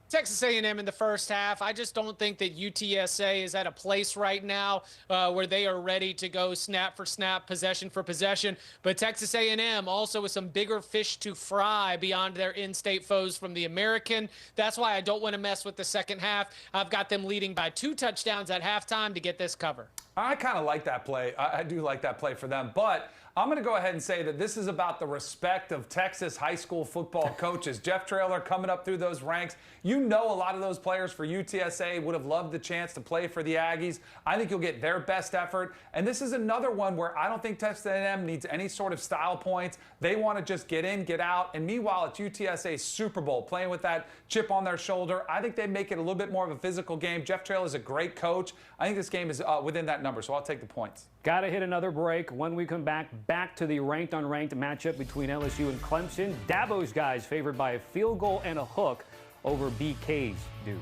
Texas A&M in the first half. I just don't think that UTSA is at a place right now where they are ready to go snap for snap, possession for possession. But Texas A&M also with some bigger fish to fry beyond their in-state foes from the American. That's why I don't want to mess with the second half. I've got them leading by 2 touchdowns at halftime to get this cover. I kind of like that play. I do like that play for them. But I'm going to go ahead and say that this is about the respect of Texas high school football coaches. Jeff Traylor coming up through those ranks. You know, a lot of those players for UTSA would have loved the chance to play for the Aggies. I think you'll get their best effort. And this is another one where I don't think Texas A&M needs any sort of style points. They want to just get in, get out. And meanwhile, it's UTSA's Super Bowl, playing with that chip on their shoulder. I think they make it a little bit more of a physical game. Jeff Traylor is a great coach. I think this game is within that number, so I'll take the points. Got to hit another break. When we come back to the ranked-unranked matchup between LSU and Clemson. Dabo's guys favored by a field goal and a hook over BK's dudes.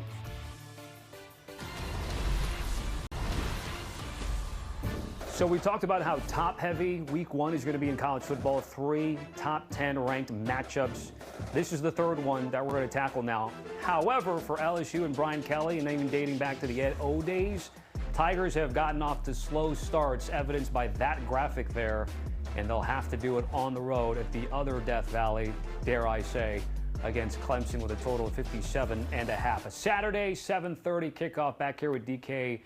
So we talked about how top-heavy week 1 is going to be in college football. 3 top 10 ranked matchups. This is the third one that we're going to tackle now. However, for LSU and Brian Kelly, and even dating back to the Ed O days, Tigers have gotten off to slow starts, evidenced by that graphic there. and they'll have to do it on the road at the other Death Valley, dare I say, against Clemson with a total of 57.5. A Saturday, 7:30 kickoff back here with DK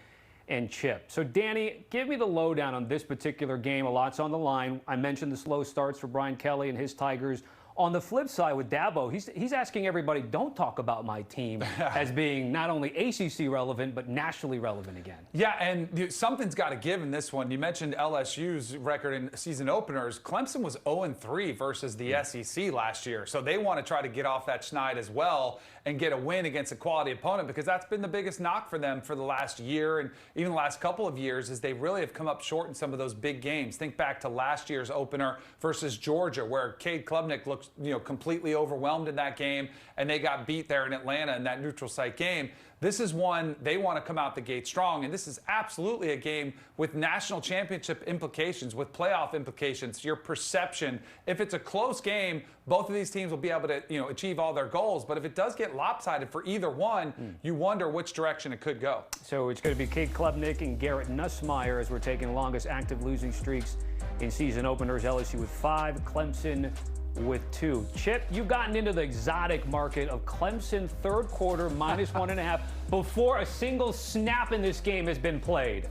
and Chip. So, Danny, give me the lowdown on this particular game. A lot's on the line. I mentioned the slow starts for Brian Kelly and his Tigers. On the flip side with Dabo, he's asking everybody, don't talk about my team as being not only ACC relevant, but nationally relevant again. Yeah, and something's got to give in this one. You mentioned LSU's record in season openers. Clemson was 0-3 versus the SEC last year, so they want to try to get off that schneid as well and get a win against a quality opponent, because that's been the biggest knock for them for the last year and even the last couple of years, is they really have come up short in some of those big games. Think back to last year's opener versus Georgia, where Cade Klubnik looked completely overwhelmed in that game, and they got beat there in Atlanta in that neutral site game. This is one they want to come out the gate strong, and this is absolutely a game with national championship implications, with playoff implications, your perception. If it's a close game, both of these teams will be able to achieve all their goals, but if it does get lopsided for either one, you wonder which direction it could go. So it's going to be Cade Klubnik and Garrett Nussmeier as we're taking the longest active losing streaks in season openers. LSU with 5, Clemson with 2. Chip, you've gotten into the exotic market of Clemson third quarter -1.5 before a single snap in this game has been played.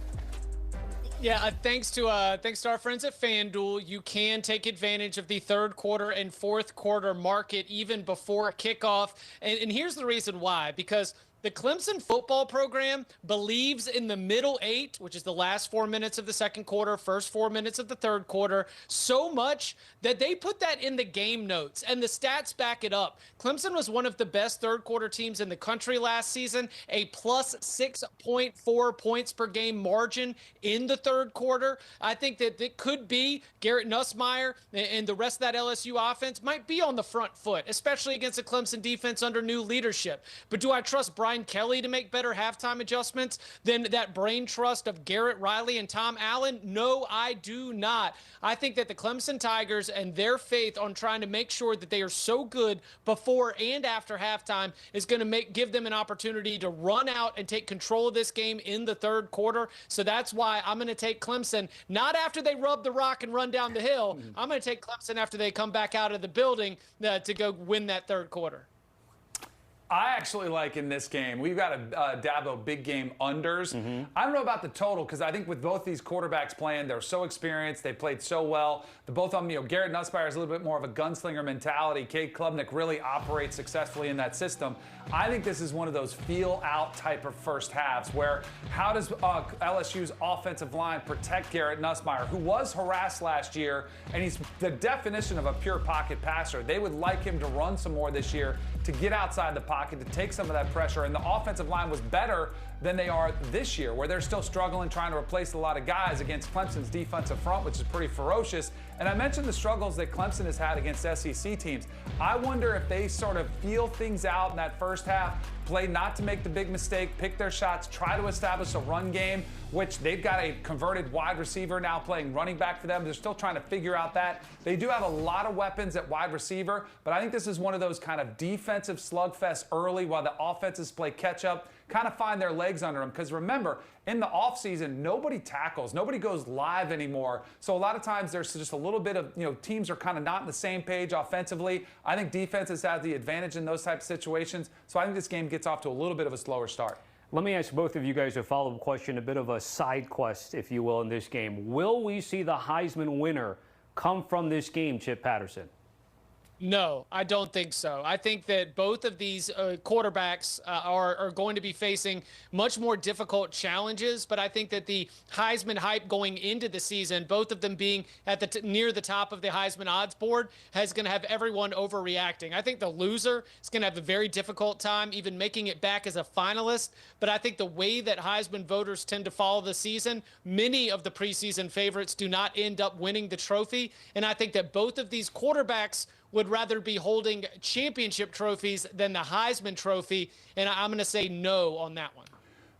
Yeah, thanks to our friends at FanDuel, you can take advantage of the third quarter and fourth quarter market even before kickoff. And here's the reason why, because the Clemson football program believes in the middle 8, which is the last 4 minutes of the second quarter, first 4 minutes of the third quarter, so much that they put that in the game notes, and the stats back it up. Clemson was one of the best third quarter teams in the country last season, a plus 6.4 points per game margin in the third quarter. I think that it could be Garrett Nussmeier and the rest of that LSU offense might be on the front foot, especially against a Clemson defense under new leadership. But do I trust Brian Kelly to make better halftime adjustments than that brain trust of Garrett Riley and Tom Allen? No, I do not. I think that the Clemson Tigers and their faith on trying to make sure that they are so good before and after halftime is going to give them an opportunity to run out and take control of this game in the third quarter. So that's why I'm going to take Clemson, not after they rub the rock and run down the hill. I'm going to take Clemson after they come back out of the building to go win that third quarter. I actually like in this game, we've got a Dabo big game unders. I don't know about the total, because I think with both these quarterbacks playing, they're so experienced, they played so well. Both of them, Garrett Nussmeier is a little bit more of a gunslinger mentality. Cade Klubnik really operates successfully in that system. I think this is one of those feel-out type of first halves where how does LSU's offensive line protect Garrett Nussmeier, who was harassed last year, and he's the definition of a pure pocket passer. They would like him to run some more this year, to get outside the pocket, to take some of that pressure, and the offensive line was better than they are this year, where they're still struggling trying to replace a lot of guys against Clemson's defensive front, which is pretty ferocious. And I mentioned the struggles that Clemson has had against SEC teams. I wonder if they sort of feel things out in that first half, play not to make the big mistake, pick their shots, try to establish a run game, which they've got a converted wide receiver now playing running back for them. They're still trying to figure out that. They do have a lot of weapons at wide receiver, but I think this is one of those kind of defensive slugfests early while the offenses play catch up, kind of find their legs under them. Because remember, in the offseason, nobody tackles. Nobody goes live anymore. So a lot of times there's just a little bit of, teams are kind of not on the same page offensively. I think defenses have the advantage in those types of situations. So I think this game gets off to a little bit of a slower start. Let me ask both of you guys a follow-up question, a bit of a side quest, if you will, in this game. Will we see the Heisman winner come from this game, Chip Patterson? No, I don't think so. I think that both of these quarterbacks are going to be facing much more difficult challenges, but I think that the Heisman hype going into the season, both of them being at the near the top of the Heisman odds board, is going to have everyone overreacting. I think the loser is going to have a very difficult time even making it back as a finalist, but I think the way that Heisman voters tend to follow the season, many of the preseason favorites do not end up winning the trophy, and I think that both of these quarterbacks would rather be holding championship trophies than the Heisman Trophy, and I'm going to say no on that one.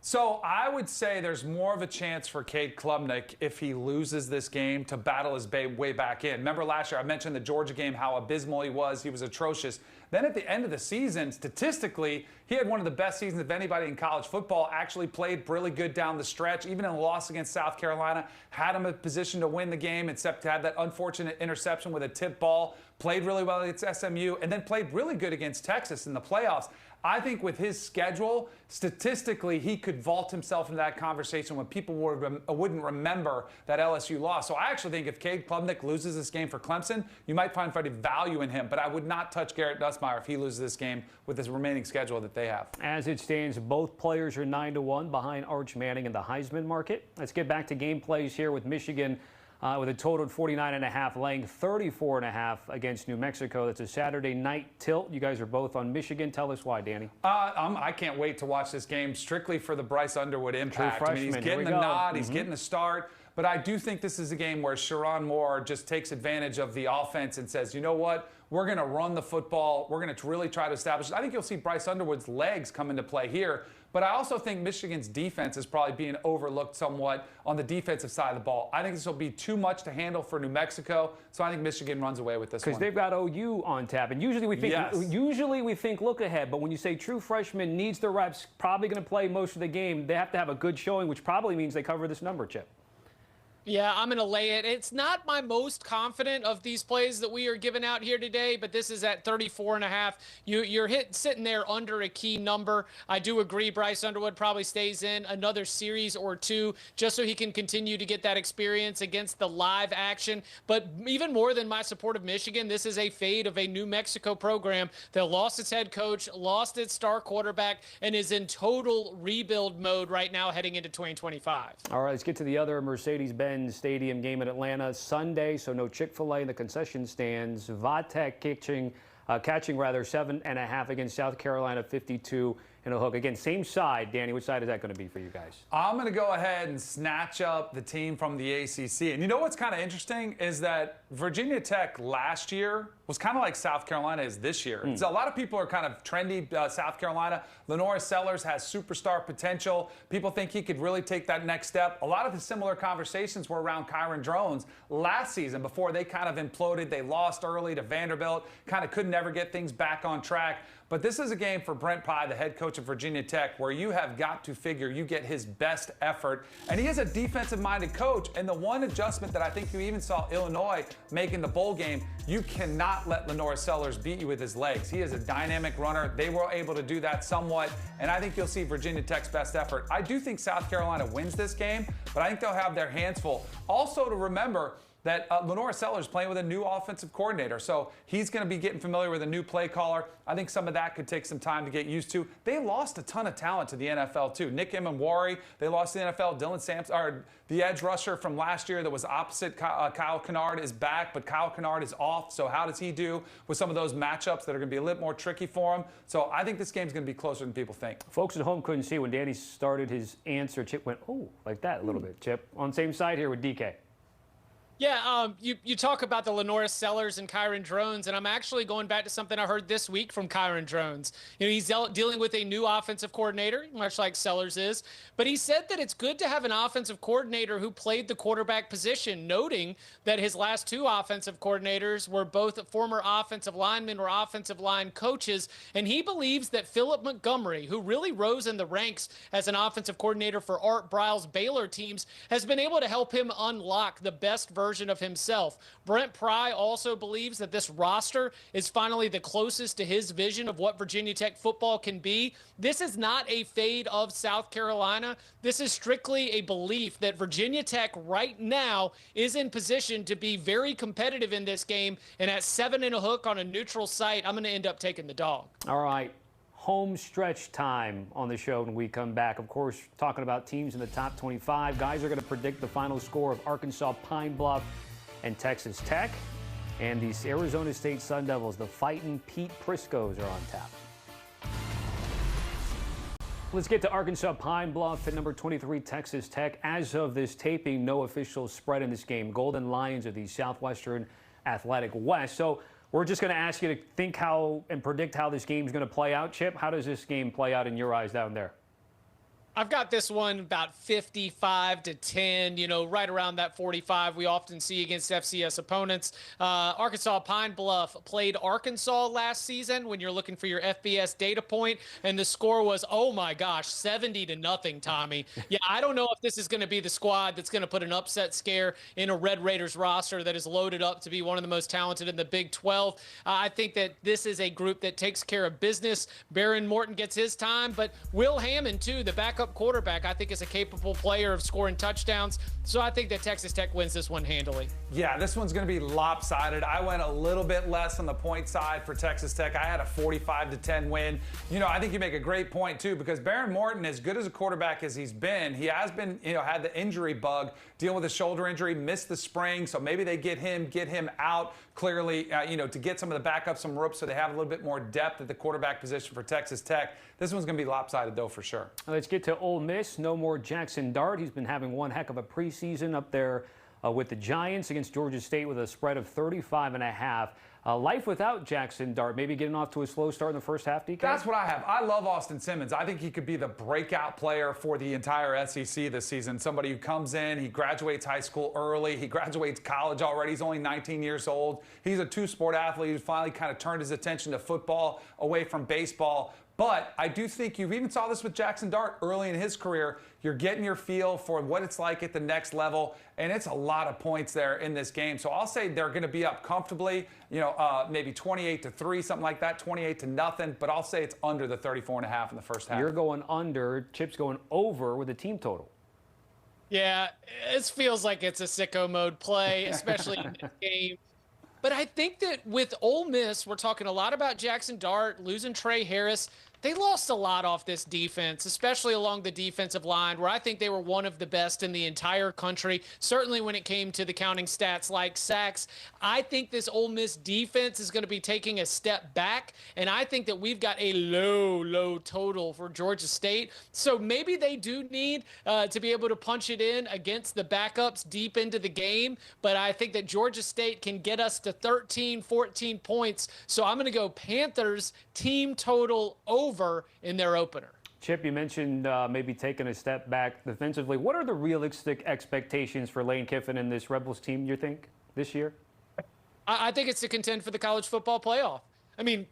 So I would say there's more of a chance for Cade Klubnik if he loses this game to battle his way back in. Remember last year I mentioned the Georgia game, how abysmal he was. He was atrocious. Then at the end of the season, statistically, he had one of the best seasons of anybody in college football, actually played really good down the stretch, even in a loss against South Carolina, had him in a position to win the game, except to have that unfortunate interception with a tip ball, played really well against SMU, and then played really good against Texas in the playoffs. I think with his schedule, statistically, he could vault himself into that conversation when people wouldn't remember that LSU lost. So I actually think if Cade Klubnik loses this game for Clemson, you might find value in him. But I would not touch Garrett Nussmeier if he loses this game with his remaining schedule that they have. As it stands, both players are 9-1 behind Arch Manning in the Heisman market. Let's get back to game plays here with Michigan. With a total of 49.5, laying 34.5 against New Mexico. That's a Saturday night tilt. You guys are both on Michigan. Tell us why, Danny. I can't wait to watch this game strictly for the Bryce Underwood impact. True I mean, he's freshman. getting the nod. He's getting the start. But I do think this is a game where Sharon Moore just takes advantage of the offense and says, you know what? We're going to run the football. We're going to really try to establish it. I think you'll see Bryce Underwood's legs come into play here. But I also think Michigan's defense is probably being overlooked somewhat on the defensive side of the ball. I think this will be too much to handle for New Mexico, so I think Michigan runs away with this one. Because they've got OU on tap, and usually we think look ahead. But when you say true freshman needs the reps, probably going to play most of the game, they have to have a good showing, which probably means they cover this number, Chip. Yeah, I'm going to lay it. It's not my most confident of these plays that we are giving out here today, but this is at 34.5. You're sitting there under a key number. I do agree Bryce Underwood probably stays in another series or two just so he can continue to get that experience against the live action. But even more than my support of Michigan, this is a fade of a New Mexico program that lost its head coach, lost its star quarterback, and is in total rebuild mode right now heading into 2025. All right, let's get to the other Mercedes-Benz Stadium game in Atlanta Sunday, so no Chick-fil-A in the concession stands. Vatek catching 7.5 against South Carolina, 52 in a hook. Again, same side. Danny, which side is that going to be for you guys? I'm going to go ahead and snatch up the team from the ACC. And you know what's kind of interesting is that Virginia Tech last year was kind of like South Carolina is this year. So a lot of people are kind of trendy South Carolina. Lenora Sellers has superstar potential. People think he could really take that next step. A lot of the similar conversations were around Kyron Drones last season before they kind of imploded. They lost early to Vanderbilt, kind of could never get things back on track. But this is a game for Brent Pye, the head coach of Virginia Tech, where you have got to figure you get his best effort. And he is a defensive-minded coach. And the one adjustment that I think you even saw Illinois make in the bowl game, you cannot let Lenora Sellers beat you with his legs. He is a dynamic runner. They were able to do that somewhat. And I think you'll see Virginia Tech's best effort. I do think South Carolina wins this game, but I think they'll have their hands full. Also to remember, that Lenora Sellers playing with a new offensive coordinator. So he's going to be getting familiar with a new play caller. I think some of that could take some time to get used to. They lost a ton of talent to the NFL, too. Nick Emanwari, they lost to the NFL. Dylan Sampson, or the edge rusher from last year that was opposite Kyle Kennard is back, but Kyle Kennard is off. So how does he do with some of those matchups that are going to be a little more tricky for him? So I think this game's going to be closer than people think. Folks at home couldn't see when Danny started his answer. Chip went, oh, like that a little bit, Chip. On the same side here with DK. Yeah, you talk about the Lenora Sellers and Kyron Drones, and I'm actually going back to something I heard this week from Kyron Drones. You know, he's dealing with a new offensive coordinator, much like Sellers is, but he said that it's good to have an offensive coordinator who played the quarterback position, noting that his last two offensive coordinators were both former offensive linemen or offensive line coaches, and he believes that Philip Montgomery, who really rose in the ranks as an offensive coordinator for Art Briles' Baylor teams, has been able to help him unlock the best version of himself. Brent Pry also believes that this roster is finally the closest to his vision of what Virginia Tech football can be. This is not a fade of South Carolina. This is strictly a belief that Virginia Tech right now is in position to be very competitive in this game, and at 7 and a hook on a neutral site, I'm going to end up taking the dog. All right. Home stretch time on the show when we come back. Of course, talking about teams in the top 25. Guys are going to predict the final score of Arkansas Pine Bluff and Texas Tech. And these Arizona State Sun Devils, the fighting Pete Priscos, are on tap. Let's get to Arkansas Pine Bluff at number 23, Texas Tech. As of this taping, no official spread in this game. Golden Lions of the Southwestern Athletic West. So we're just going to ask you to think how and predict how this game is going to play out. Chip, how does this game play out in your eyes down there? I've got this one about 55-10, right around that 45 we often see against FCS opponents. Arkansas Pine Bluff played Arkansas last season when you're looking for your FBS data point, and the score was, oh my gosh, 70-0, Tommy. Yeah, I don't know if this is going to be the squad that's going to put an upset scare in a Red Raiders roster that is loaded up to be one of the most talented in the Big 12. I think that this is a group that takes care of business. Baron Morton gets his time, but Will Hammond, too, the backup quarterback, I think is a capable player of scoring touchdowns. So I think that Texas Tech wins this one handily. Yeah, this one's going to be lopsided. I went a little bit less on the point side for Texas Tech. I had a 45-10 win. I think you make a great point, too, because Baron Morton, as good as a quarterback as he's been, he has been, had the injury bug, dealing with a shoulder injury, missed the spring. So maybe they get him out clearly, to get some of the backup, some ropes, so they have a little bit more depth at the quarterback position for Texas Tech. This one's going to be lopsided, though, for sure. Let's get to Ole Miss. No more Jackson Dart. He's been having one heck of a preseason up there with the Giants against Georgia State with a spread of 35.5. Life without Jackson Dart, maybe getting off to a slow start in the first half, DK? That's what I have. I love Austin Simmons. I think he could be the breakout player for the entire SEC this season. Somebody who comes in, he graduates high school early, he graduates college already. He's only 19 years old. He's a two-sport athlete who's finally kind of turned his attention to football away from baseball. But I do think you even saw this with Jackson Dart early in his career. You're getting your feel for what it's like at the next level, and it's a lot of points there in this game. So I'll say they're going to be up comfortably, maybe 28-3, something like that, 28-0. But I'll say it's under the 34.5 in the first half. You're going under. Chip's going over with the team total. Yeah, it feels like it's a sicko mode play, especially in this game. But I think that with Ole Miss, we're talking a lot about Jackson Dart, losing Trey Harris. They lost a lot off this defense, especially along the defensive line, where I think they were one of the best in the entire country, certainly when it came to the counting stats like sacks. I think this Ole Miss defense is going to be taking a step back, and I think that we've got a low total for Georgia State. So maybe they do need to be able to punch it in against the backups deep into the game, but I think that Georgia State can get us to 13, 14 points. So I'm going to go Panthers team total over in their opener. Chip, you mentioned maybe taking a step back defensively. What are the realistic expectations for Lane Kiffin and this Rebels team, you think, this year? I think it's to contend for the college football playoff. I mean,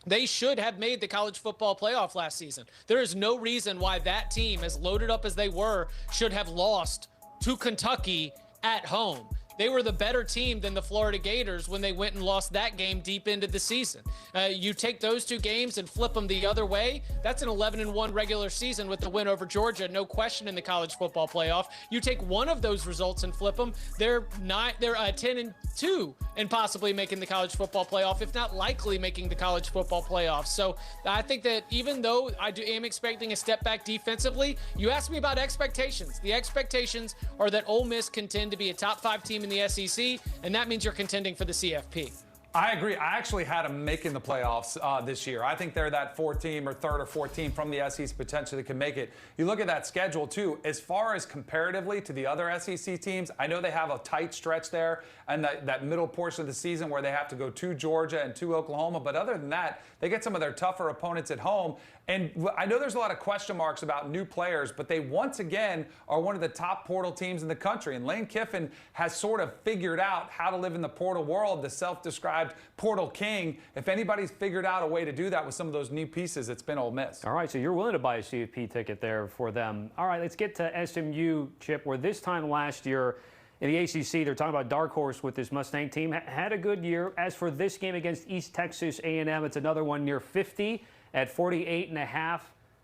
they should have made the college football playoff last season. There is no reason why that team, as loaded up as they were, should have lost to Kentucky at home. They were the better team than the Florida Gators when they went and lost that game deep into the season. You take those two games and flip them the other way, that's an 11-1 regular season with the win over Georgia, no question, in the college football playoff. You take one of those results and flip them, they're 10-2 and possibly making the college football playoff, if not likely making the college football playoff. So I think that even though I am expecting a step back defensively, you asked me about expectations. The expectations are that Ole Miss contend to be a top 5 team in the SEC, and that means you're contending for the CFP. I agree. I actually had them making the playoffs this year. I think they're that fourth team or third or fourth team from the SEC potentially that can make it. You look at that schedule, too. As far as comparatively to the other SEC teams, I know they have a tight stretch there and that middle portion of the season where they have to go to Georgia and to Oklahoma. But other than that, they get some of their tougher opponents at home. And I know there's a lot of question marks about new players, but they once again are one of the top portal teams in the country. And Lane Kiffin has sort of figured out how to live in the portal world, the self-described portal king. If anybody's figured out a way to do that with some of those new pieces, it's been Ole Miss. All right, so you're willing to buy a CFP ticket there for them. All right, let's get to SMU, Chip, where this time last year in the ACC, they're talking about dark horse with this Mustang team. Had a good year. As for this game against East Texas A&M, it's another one near 50 at 48.5.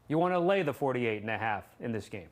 You want to lay the 48.5 in this game.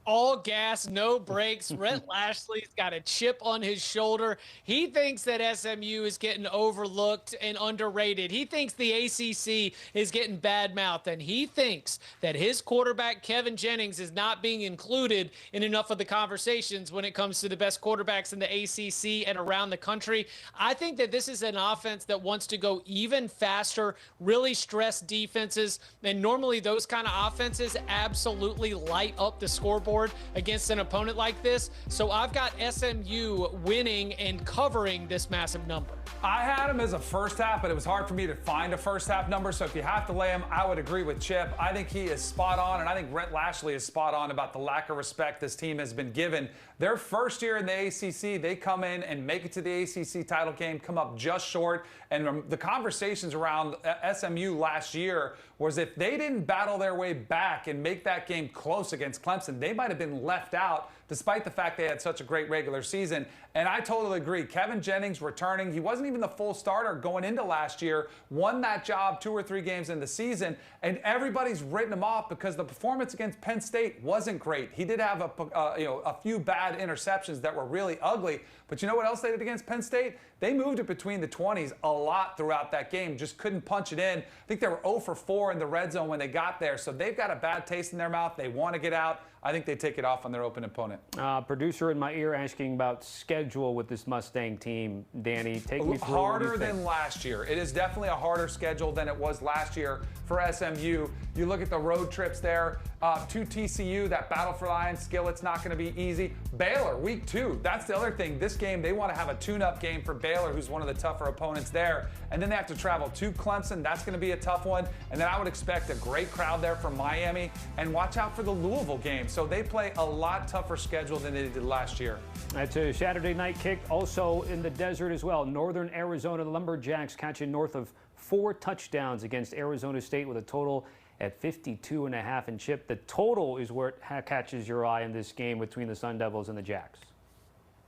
All gas, no brakes. Rhett Lashley's got a chip on his shoulder. He thinks that SMU is getting overlooked and underrated. He thinks the ACC is getting bad-mouthed, and he thinks that his quarterback, Kevin Jennings, is not being included in enough of the conversations when it comes to the best quarterbacks in the ACC and around the country. I think that this is an offense that wants to go even faster, really stress defenses, and normally those kind of offenses absolutely light up the scoreboard forward against an opponent like this. So I've got SMU winning and covering this massive number. I had him as a first half, but it was hard for me to find a first half number. So if you have to lay him, I would agree with Chip. I think he is spot on, and I think Rhett Lashley is spot on about the lack of respect this team has been given. Their first year in the ACC, they come in and make it to the ACC title game, come up just short. And the conversations around SMU last year was if they didn't battle their way back and make that game close against Clemson, they might have been left out, despite the fact they had such a great regular season. And I totally agree. Kevin Jennings returning. He wasn't even the full starter going into last year, won that job 2 or 3 games in the season, and everybody's written him off because the performance against Penn State wasn't great. He did have a few bad interceptions that were really ugly, but you know what else they did against Penn State? They moved it between the 20s a lot throughout that game, just couldn't punch it in. I think they were 0 for 4 in the red zone when they got there, so they've got a bad taste in their mouth. They want to get out. I think they take it off on their open opponent. Producer in my ear asking about schedule with this Mustang team. Danny, take me through. Harder than last year. It is definitely a harder schedule than it was last year for SMU. You look at the road trips there to TCU, that battle for Lions Skillet's not going to be easy. Baylor, week 2. That's the other thing. This game, they want to have a tune-up game for Baylor, who's one of the tougher opponents there. And then they have to travel to Clemson. That's going to be a tough one. And then I would expect a great crowd there from Miami. And watch out for the Louisville game. So they play a lot tougher schedule than they did last year. That's a Saturday night kick, also in the desert as well. Northern Arizona Lumberjacks catching north of 4 touchdowns against Arizona State with a total at 52.5. And Chip, the total is where it catches your eye in this game between the Sun Devils and the Jacks.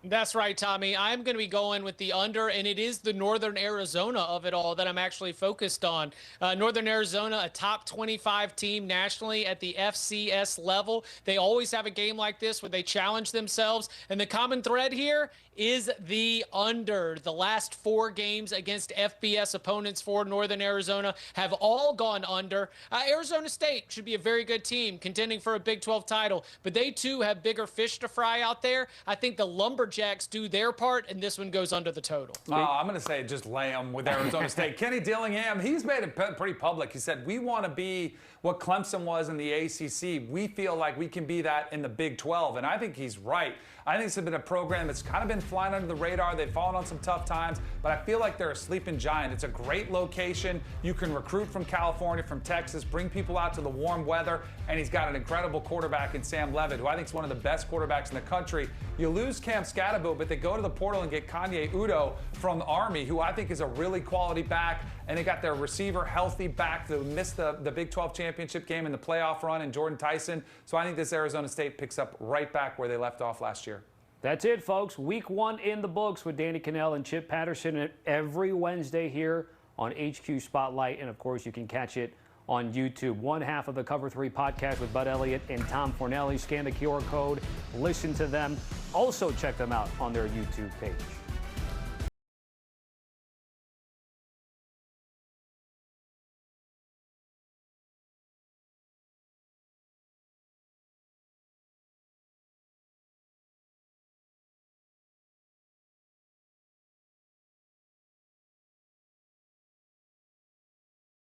That's right, Tommy. I'm going to be going with the under, and it is the Northern Arizona of it all that I'm actually focused on. Northern Arizona, a top 25 team nationally at the FCS level. They always have a game like this where they challenge themselves, and the common thread here is the under. The last 4 games against FBS opponents for Northern Arizona have all gone under. Arizona State should be a very good team contending for a Big 12 title, but they too have bigger fish to fry out there. I think the Lumberjacks do their part, and this one goes under the total. I'm going to say just lay them with Arizona State. Kenny Dillingham, he's made it pretty public. He said, we want to be what Clemson was in the ACC. We feel like we can be that in the Big 12, and I think he's right. I think this has been a program that's kind of been flying under the radar. They've fallen on some tough times, but I feel like they're a sleeping giant. It's a great location. You can recruit from California, from Texas, bring people out to the warm weather, and he's got an incredible quarterback in Sam Levitt, who I think is one of the best quarterbacks in the country. You lose Cam Scatabo, but they go to the portal and get Kanye Udo from the Army, who I think is a really quality back, and they got their receiver healthy back who missed the Big 12 championship game in the playoff run, and Jordan Tyson. So I think this Arizona State picks up right back where they left off last year. That's it, folks. Week 1 in the books with Danny Kanell and Chip Patterson every Wednesday here on HQ Spotlight. And, of course, you can catch it on YouTube. One half of the Cover 3 podcast with Bud Elliott and Tom Fornelli. Scan the QR code. Listen to them. Also check them out on their YouTube page.